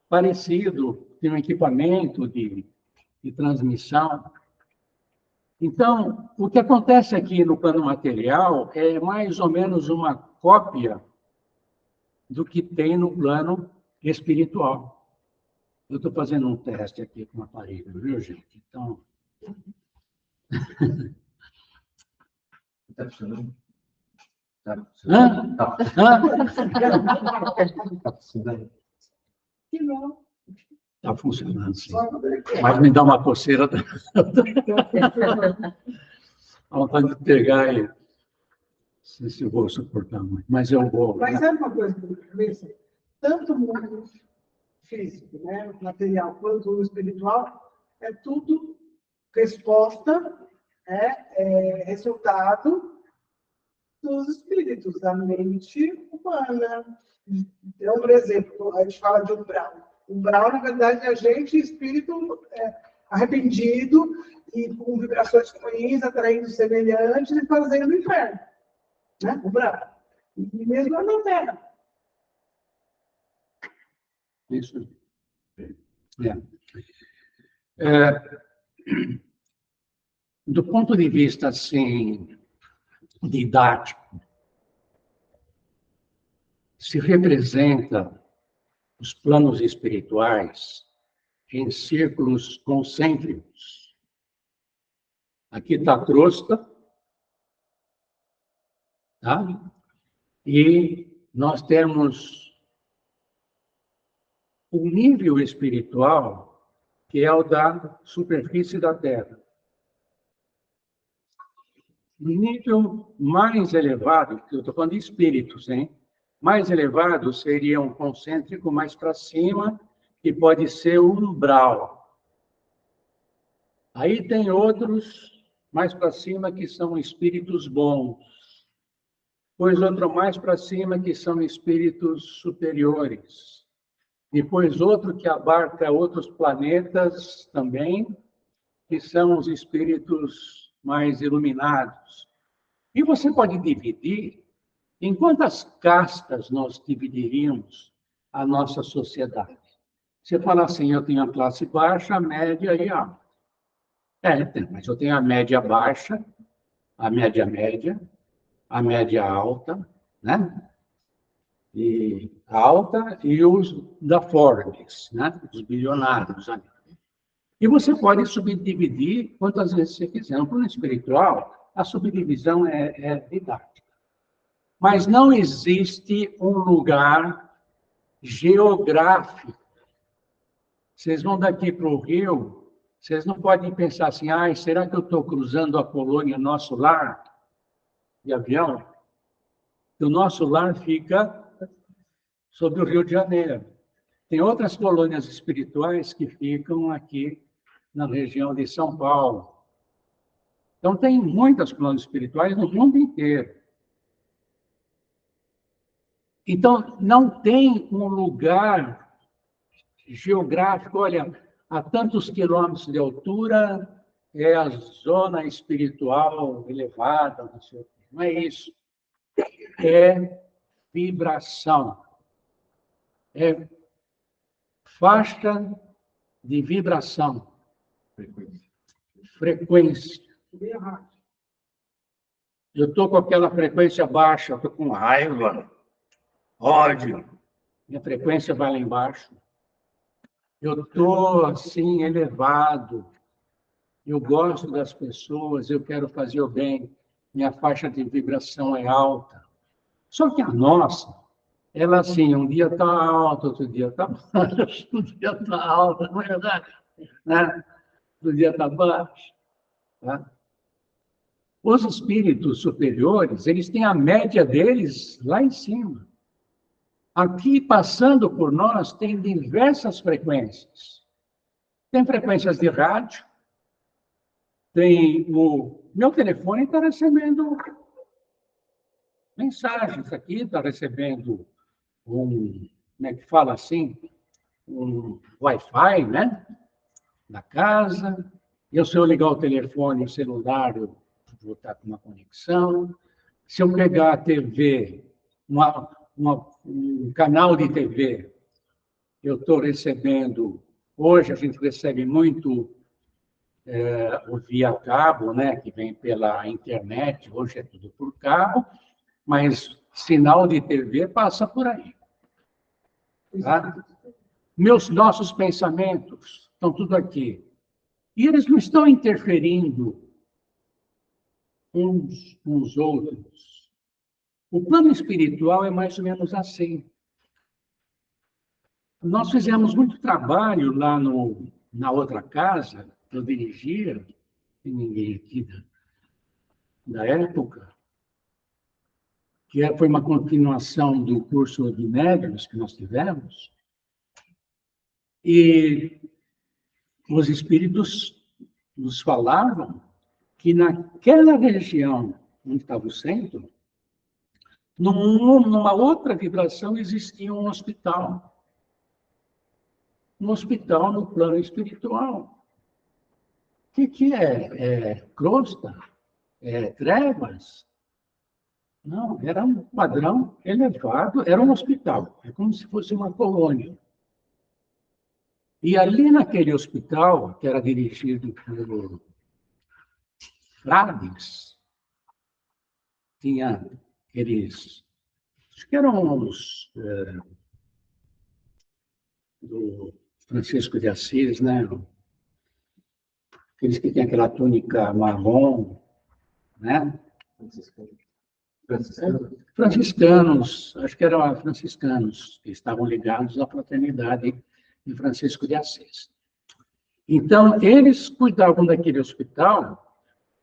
parecido, de um equipamento de transmissão. Então, o que acontece aqui no plano material é mais ou menos uma cópia do que tem no plano espiritual. Eu estou fazendo um teste aqui com o aparelho, viu, gente? Então... Está funcionando? Hã? Está funcionando? Que não. Está funcionando, sim. Mas me dá uma coceira. A vontade de pegar e... Não sei se eu vou suportar muito, mas eu vou. Mas sabe uma coisa que eu penso? Tanto o mundo físico, né, material, quanto o espiritual, é tudo resposta, resultado dos espíritos, da mente humana. Então, por exemplo, a gente fala de umbral. Umbral, na verdade, é a gente, espírito arrependido e com vibrações ruins, atraindo semelhantes e fazendo o inferno. Né? Umbral. E mesmo na Terra. Isso. Do ponto de vista, assim, didático, se representa os planos espirituais em círculos concêntricos, Aqui está a crosta, tá? E nós temos o nível espiritual, que é o da superfície da Terra. O nível mais elevado, que eu estou falando de espíritos, hein? Mais elevado seria um concêntrico mais para cima, que pode ser o umbral. Aí tem outros mais para cima que são espíritos bons. Depois outro mais para cima que são espíritos superiores. Depois outro que abarca outros planetas também, que são os espíritos mais iluminados. E você pode dividir em quantas castas nós dividiríamos a nossa sociedade. Você fala assim, eu tenho a classe baixa, a média e a alta. Mas eu tenho a média baixa, a média média, a média alta, né? E alta e os da Forbes, né? Os bilionários. Né? E você pode subdividir quantas vezes você quiser. No plano espiritual, a subdivisão é didática. Mas não existe um lugar geográfico. Vocês vão daqui para o Rio, vocês não podem pensar assim, será que eu estou cruzando a Polônia, nosso lar, de avião? O nosso lar fica sobre o Rio de Janeiro. Tem outras colônias espirituais que ficam aqui na região de São Paulo. Então, tem muitas colônias espirituais no mundo inteiro. Então, não tem um lugar geográfico, olha, a tantos quilômetros de altura é a zona espiritual elevada, não sei o quê. Não é isso. É vibração. É faixa de vibração. Frequência. Eu estou com aquela frequência baixa, estou com raiva, ódio. Minha frequência vai lá embaixo. Eu estou, assim, elevado. Eu gosto das pessoas, eu quero fazer o bem. Minha faixa de vibração é alta. Só que a nossa, ela, assim, um dia está alta, outro dia está baixa, um dia está alta, não é verdade? Né? Outro dia está baixa. Tá? Os espíritos superiores, eles têm a média deles lá em cima. Aqui, passando por nós, tem diversas frequências. Tem frequências de rádio, tem o... Meu telefone está recebendo mensagens aqui, está recebendo como é que fala assim? Um Wi-Fi, né? Da casa. E se eu ligar o telefone celular, eu vou estar com uma conexão. Se eu pegar a TV, um canal de TV, eu estou recebendo... Hoje a gente recebe muito via cabo, né, que vem pela internet, hoje é tudo por cabo, mas sinal de TV passa por aí. Tá? Nossos pensamentos estão tudo aqui. E eles não estão interferindo uns com os outros. O plano espiritual é mais ou menos assim. Nós fizemos muito trabalho lá na outra casa, que eu dirigia, e ninguém aqui da época, que foi uma continuação do curso de médiuns que nós tivemos, e os espíritos nos falavam que naquela região onde estava o centro, numa outra vibração existia um hospital. Um hospital no plano espiritual. O que é? É crosta? É trevas? Não, era um padrão elevado, era um hospital, é como se fosse uma colônia. E ali naquele hospital, que era dirigido por frades, tinha aqueles, acho que eram os do Francisco de Assis, né? aqueles que têm aquela túnica marrom, né? Franciscanos, acho que eram franciscanos, que estavam ligados à fraternidade de Francisco de Assis. Então, eles cuidavam daquele hospital,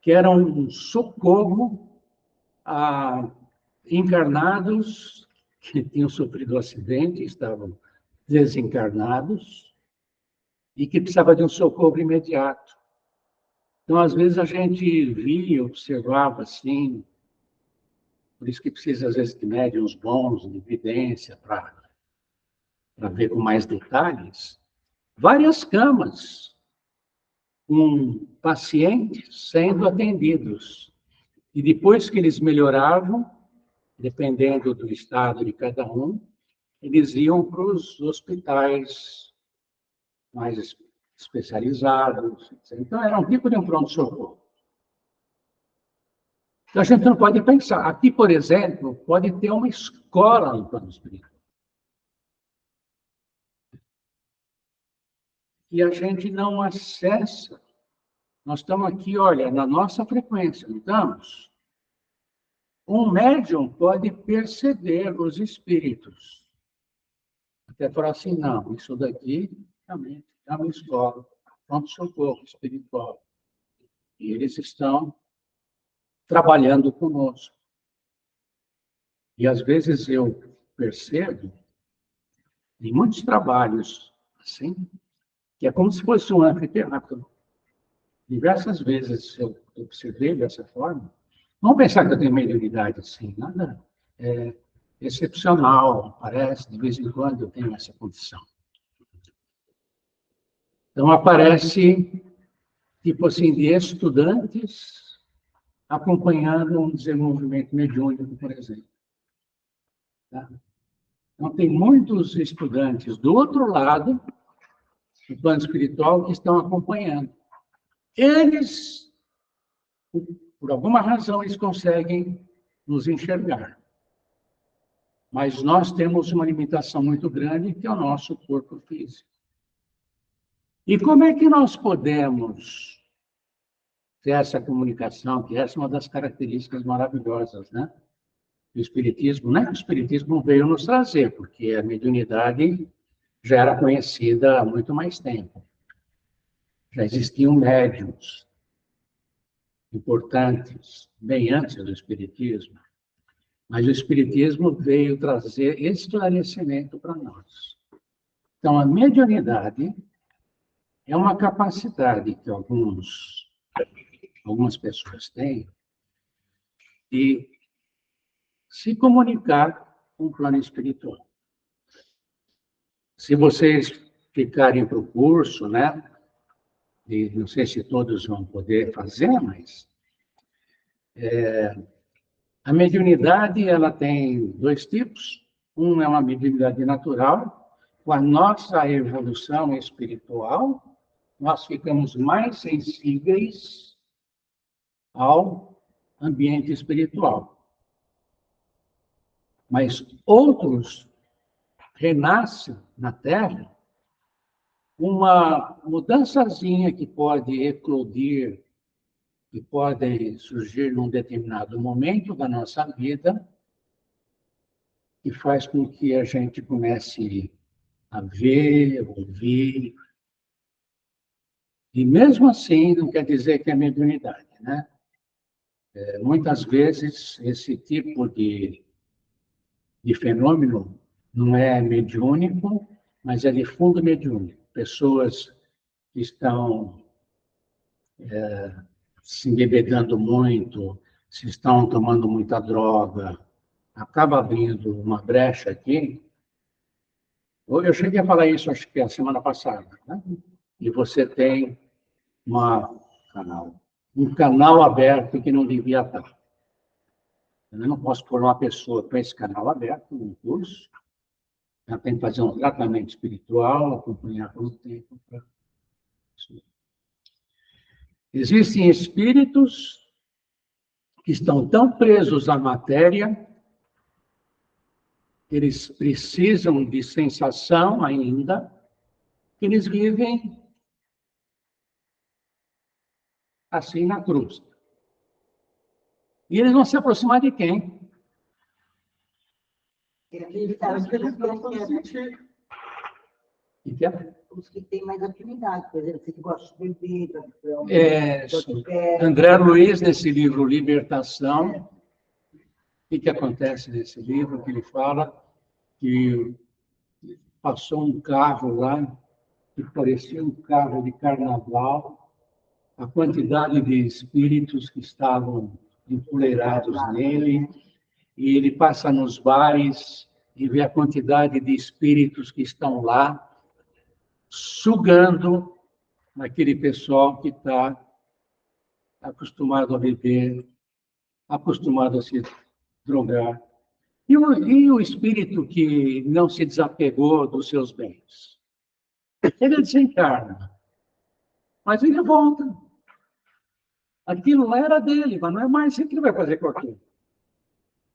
que era um socorro a encarnados que tinham sofrido acidente, estavam desencarnados, e que precisavam de um socorro imediato. Então, às vezes, a gente via, observava assim, por isso que precisa, às vezes, de médiuns bons, de evidência, para ver com mais detalhes, várias camas com pacientes sendo atendidos. E depois que eles melhoravam, dependendo do estado de cada um, eles iam para os hospitais mais especializados. Então, era um tipo de um pronto-socorro. Então, a gente não pode pensar. Aqui, por exemplo, pode ter uma escola no plano espiritual. E a gente não acessa. Nós estamos aqui, olha, na nossa frequência, não estamos? Um médium pode perceber os espíritos. Até falar assim, não, isso daqui realmente é uma escola, pronto-socorro espiritual. E eles estão trabalhando conosco. E às vezes eu percebo, em muitos trabalhos, assim, que é como se fosse um anfiteatro. Diversas vezes eu observei dessa forma. Não pensar que eu tenho mediunidade assim, nada excepcional, parece, de vez em quando eu tenho essa condição. Então, aparece, tipo assim, de estudantes acompanhando um desenvolvimento mediúnico, por exemplo. Tá? Então, tem muitos estudantes do outro lado, do plano espiritual, que estão acompanhando. Eles, por alguma razão, eles conseguem nos enxergar. Mas nós temos uma limitação muito grande, que é o nosso corpo físico. E como é que nós podemos ter essa comunicação, que essa é uma das características maravilhosas, né? Do Espiritismo, não é que o Espiritismo veio nos trazer, porque a mediunidade já era conhecida há muito mais tempo. Já existiam médiuns importantes, bem antes do Espiritismo. Mas o Espiritismo veio trazer esclarecimento para nós. Então, a mediunidade é uma capacidade que algumas pessoas têm de se comunicar com o plano espiritual. Se vocês ficarem para o curso, né? E não sei se todos vão poder fazer, mas a mediunidade ela tem dois tipos. Um é uma mediunidade natural. Com a nossa evolução espiritual, nós ficamos mais sensíveis ao ambiente espiritual. Mas outros renascem na Terra uma mudançazinha que pode eclodir, que pode surgir num determinado momento da nossa vida, que faz com que a gente comece a ver, ouvir. E mesmo assim, não quer dizer que é mediunidade, né? Muitas vezes, esse tipo de fenômeno não é mediúnico, mas é de fundo mediúnico. Pessoas que estão se embebedando muito, se estão tomando muita droga, acaba abrindo uma brecha aqui. Eu cheguei a falar isso, acho que a semana passada, né? E você tem um canal aberto que não devia estar. Eu não posso pôr uma pessoa com esse canal aberto num curso. Ela tem que fazer um tratamento espiritual, acompanhar por um tempo. Existem espíritos que estão tão presos à matéria que eles precisam de sensação ainda, que eles vivem assim na cruz. E eles vão se aproximar de quem? E que é? Os que têm mais afinidade, por exemplo, que gostam de beber, André Luiz, nesse livro Libertação, o que acontece nesse livro? Que ele fala que passou um carro lá, que parecia um carro de carnaval, a quantidade de espíritos que estavam empoleirados nele, e ele passa nos bares e vê a quantidade de espíritos que estão lá, sugando aquele pessoal que está acostumado a beber, acostumado a se drogar. E o espírito que não se desapegou dos seus bens? Ele desencarna, mas ele volta. Aquilo lá era dele, mas não é mais. O que ele vai fazer com aquilo?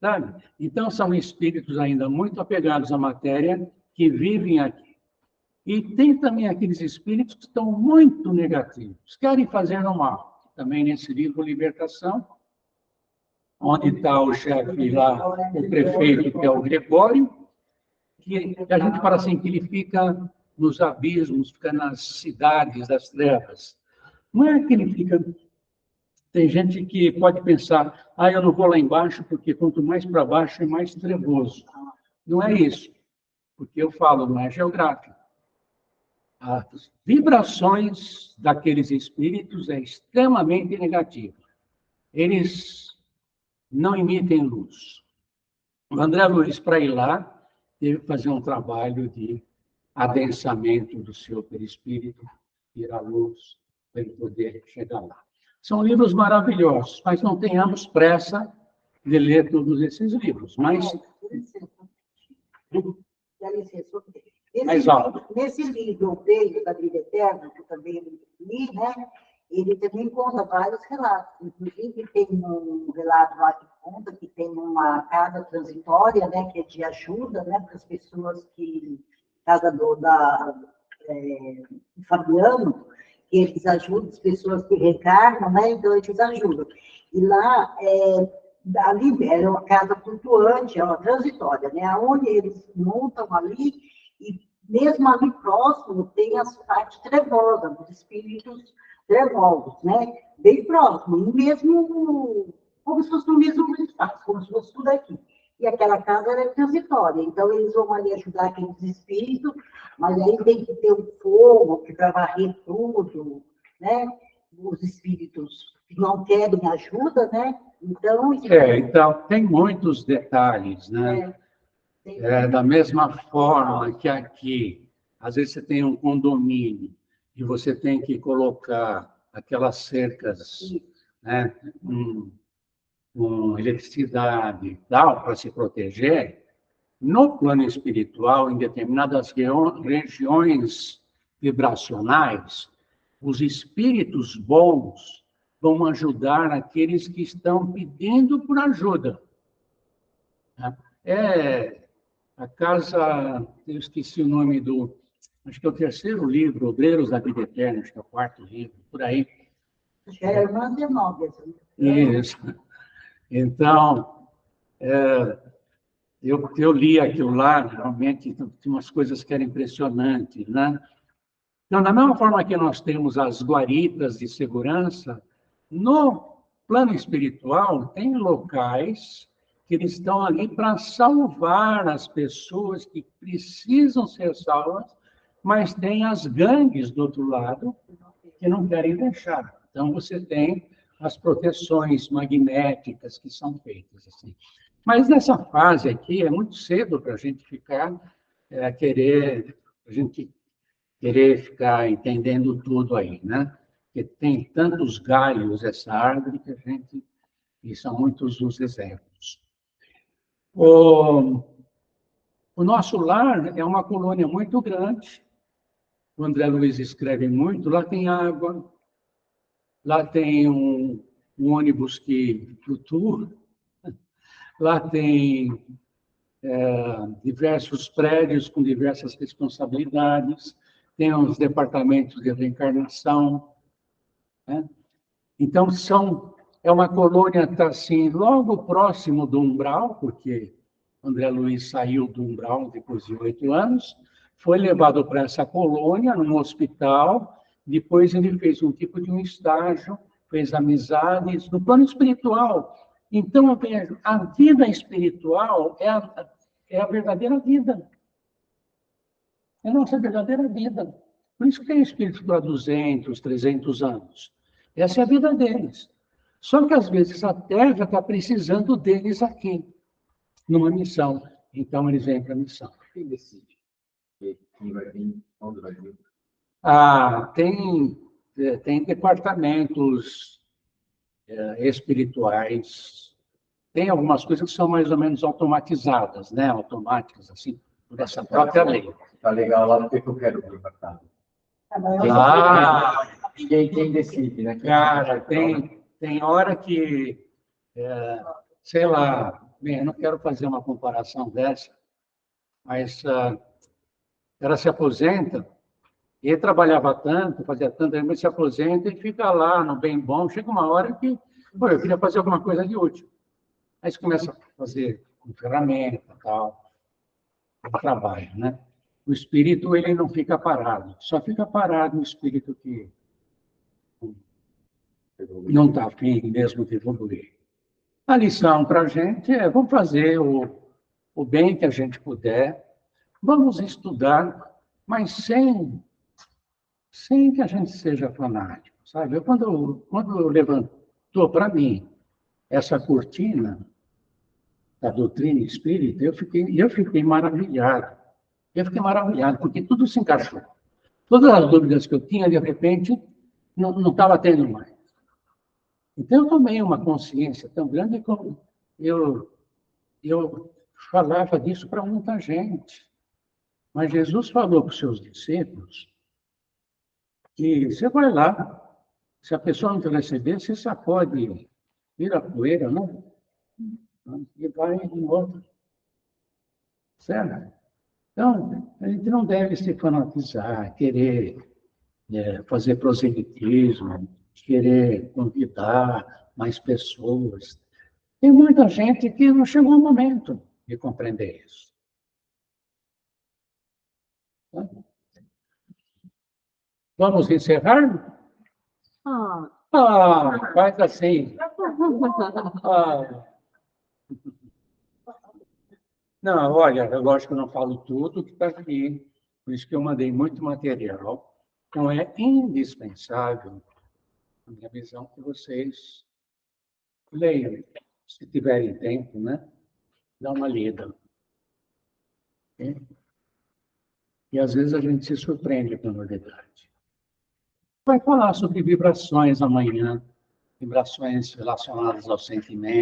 Sabe? Então, são espíritos ainda muito apegados à matéria que vivem aqui. E tem também aqueles espíritos que estão muito negativos, querem fazer o mal. Também nesse livro Libertação, onde está o chefe lá, o prefeito, que é o Gregório, que a gente fala assim, que ele fica nos abismos, fica nas cidades das trevas. Não é que ele fica... Tem gente que pode pensar, eu não vou lá embaixo, porque quanto mais para baixo é mais trevoso. Não é isso, porque eu falo, não é geográfico. As vibrações daqueles espíritos é extremamente negativa. Eles não emitem luz. O André Luiz, para ir lá, teve que fazer um trabalho de adensamento do seu perispírito, ir à luz, para ele poder chegar lá. São livros maravilhosos, mas não tenhamos pressa de ler todos esses livros. Mas... Mais alto. Nesse livro, O Peito da Vida Eterna, que eu também li, né? Ele também conta vários relatos. Inclusive, tem um relato lá que conta que tem uma casa transitória, né? Que é de ajuda, né? Para as pessoas que... Casa do Fabiano, que eles ajudam as pessoas que reencarnam, né? Então, eles ajudam. E lá, ali era uma casa flutuante, é uma transitória, né? Onde eles montam ali, e mesmo ali próximo tem as partes trevosas, dos espíritos trevosos, né? Bem próximo, mesmo, como se fosse no mesmo espaço, como se fosse tudo aqui. E aquela casa era transitória, então eles vão ali ajudar aqueles espíritos, mas aí tem que ter um fogo para varrer tudo, né? Os espíritos que não querem ajuda, né? Então, então tem muitos detalhes, né? Da mesma forma que aqui, às vezes você tem um condomínio e você tem que colocar aquelas cercas, né? Com eletricidade e tal, para se proteger. No plano espiritual, em determinadas regiões vibracionais, os espíritos bons vão ajudar aqueles que estão pedindo por ajuda. A casa, eu esqueci o nome do, acho que é o terceiro livro, Obreiros da Vida Eterna, acho que é o quarto livro, por aí. Já é irmã de nove. Isso. Então, eu li aquilo lá, realmente, tem umas coisas que eram impressionantes, né? Então, da mesma forma que nós temos as guaritas de segurança, no plano espiritual, tem locais que eles estão ali para salvar as pessoas que precisam ser salvas, mas tem as gangues do outro lado que não querem deixar. Então, você tem as proteções magnéticas que são feitas assim. Mas nessa fase aqui é muito cedo para a gente ficar querer ficar entendendo tudo aí, né? Porque tem tantos galhos essa árvore que e são muitos os exemplos. O nosso lar é uma colônia muito grande. O André Luiz escreve muito. Lá tem água, lá tem um ônibus que flutua, lá tem diversos prédios com diversas responsabilidades, tem os departamentos de reencarnação, né? Então, é uma colônia que está assim, logo próximo do umbral, porque André Luiz saiu do umbral depois de 8 anos, foi levado para essa colônia, num hospital, depois ele fez um tipo de um estágio, fez amizades no plano espiritual. Então, eu vejo, a vida espiritual é a verdadeira vida. É a nossa verdadeira vida. Por isso que tem espírito há 200, 300 anos. Essa é a vida deles. Só que, às vezes, a Terra está precisando deles aqui, numa missão. Então, eles vêm para a missão. Quem decide quem vai vir, onde vai vir? Tem departamentos espirituais. Tem algumas coisas que são mais ou menos automatizadas, né? Automáticas, assim, por essa própria lei. Tá legal lá, porque eu quero vir para cá. Quem decide, né? Cara, tem hora que, sei lá, bem, eu não quero fazer uma comparação dessa, mas ela se aposenta, e ele trabalhava tanto, fazia tanto, ele se aposenta e fica lá no bem bom. Chega uma hora que, pô, eu queria fazer alguma coisa de útil. Aí você começa a fazer com ferramenta, tal, trabalho, né? O espírito, ele não fica parado. Só fica parado o espírito que não está afim mesmo de evoluir. A lição para a gente é: vamos fazer o bem que a gente puder, vamos estudar, mas sem que a gente seja fanático, sabe? Quando levantou para mim essa cortina da doutrina espírita, eu fiquei maravilhado. Eu fiquei maravilhado, porque tudo se encaixou. Todas as dúvidas que eu tinha, de repente, não estava tendo mais. Então, eu tomei uma consciência tão grande que eu falava disso para muita gente. Mas Jesus falou para os seus discípulos que você vai lá, se a pessoa não te receber, você sacode, vira poeira, não? E vai em outra. Certo? Então, a gente não deve se fanatizar, querer fazer proselitismo, querer convidar mais pessoas. Tem muita gente que não chegou o momento de compreender isso. Vamos encerrar? Faz assim. Não, olha, lógico que eu não falo tudo que está aqui, por isso que eu mandei muito material. Então, é indispensável, na minha visão, que vocês leiam, se tiverem tempo, né? Dá uma lida. Okay? E, às vezes, a gente se surpreende com a novidade. Vai falar sobre vibrações amanhã, vibrações relacionadas ao sentimento.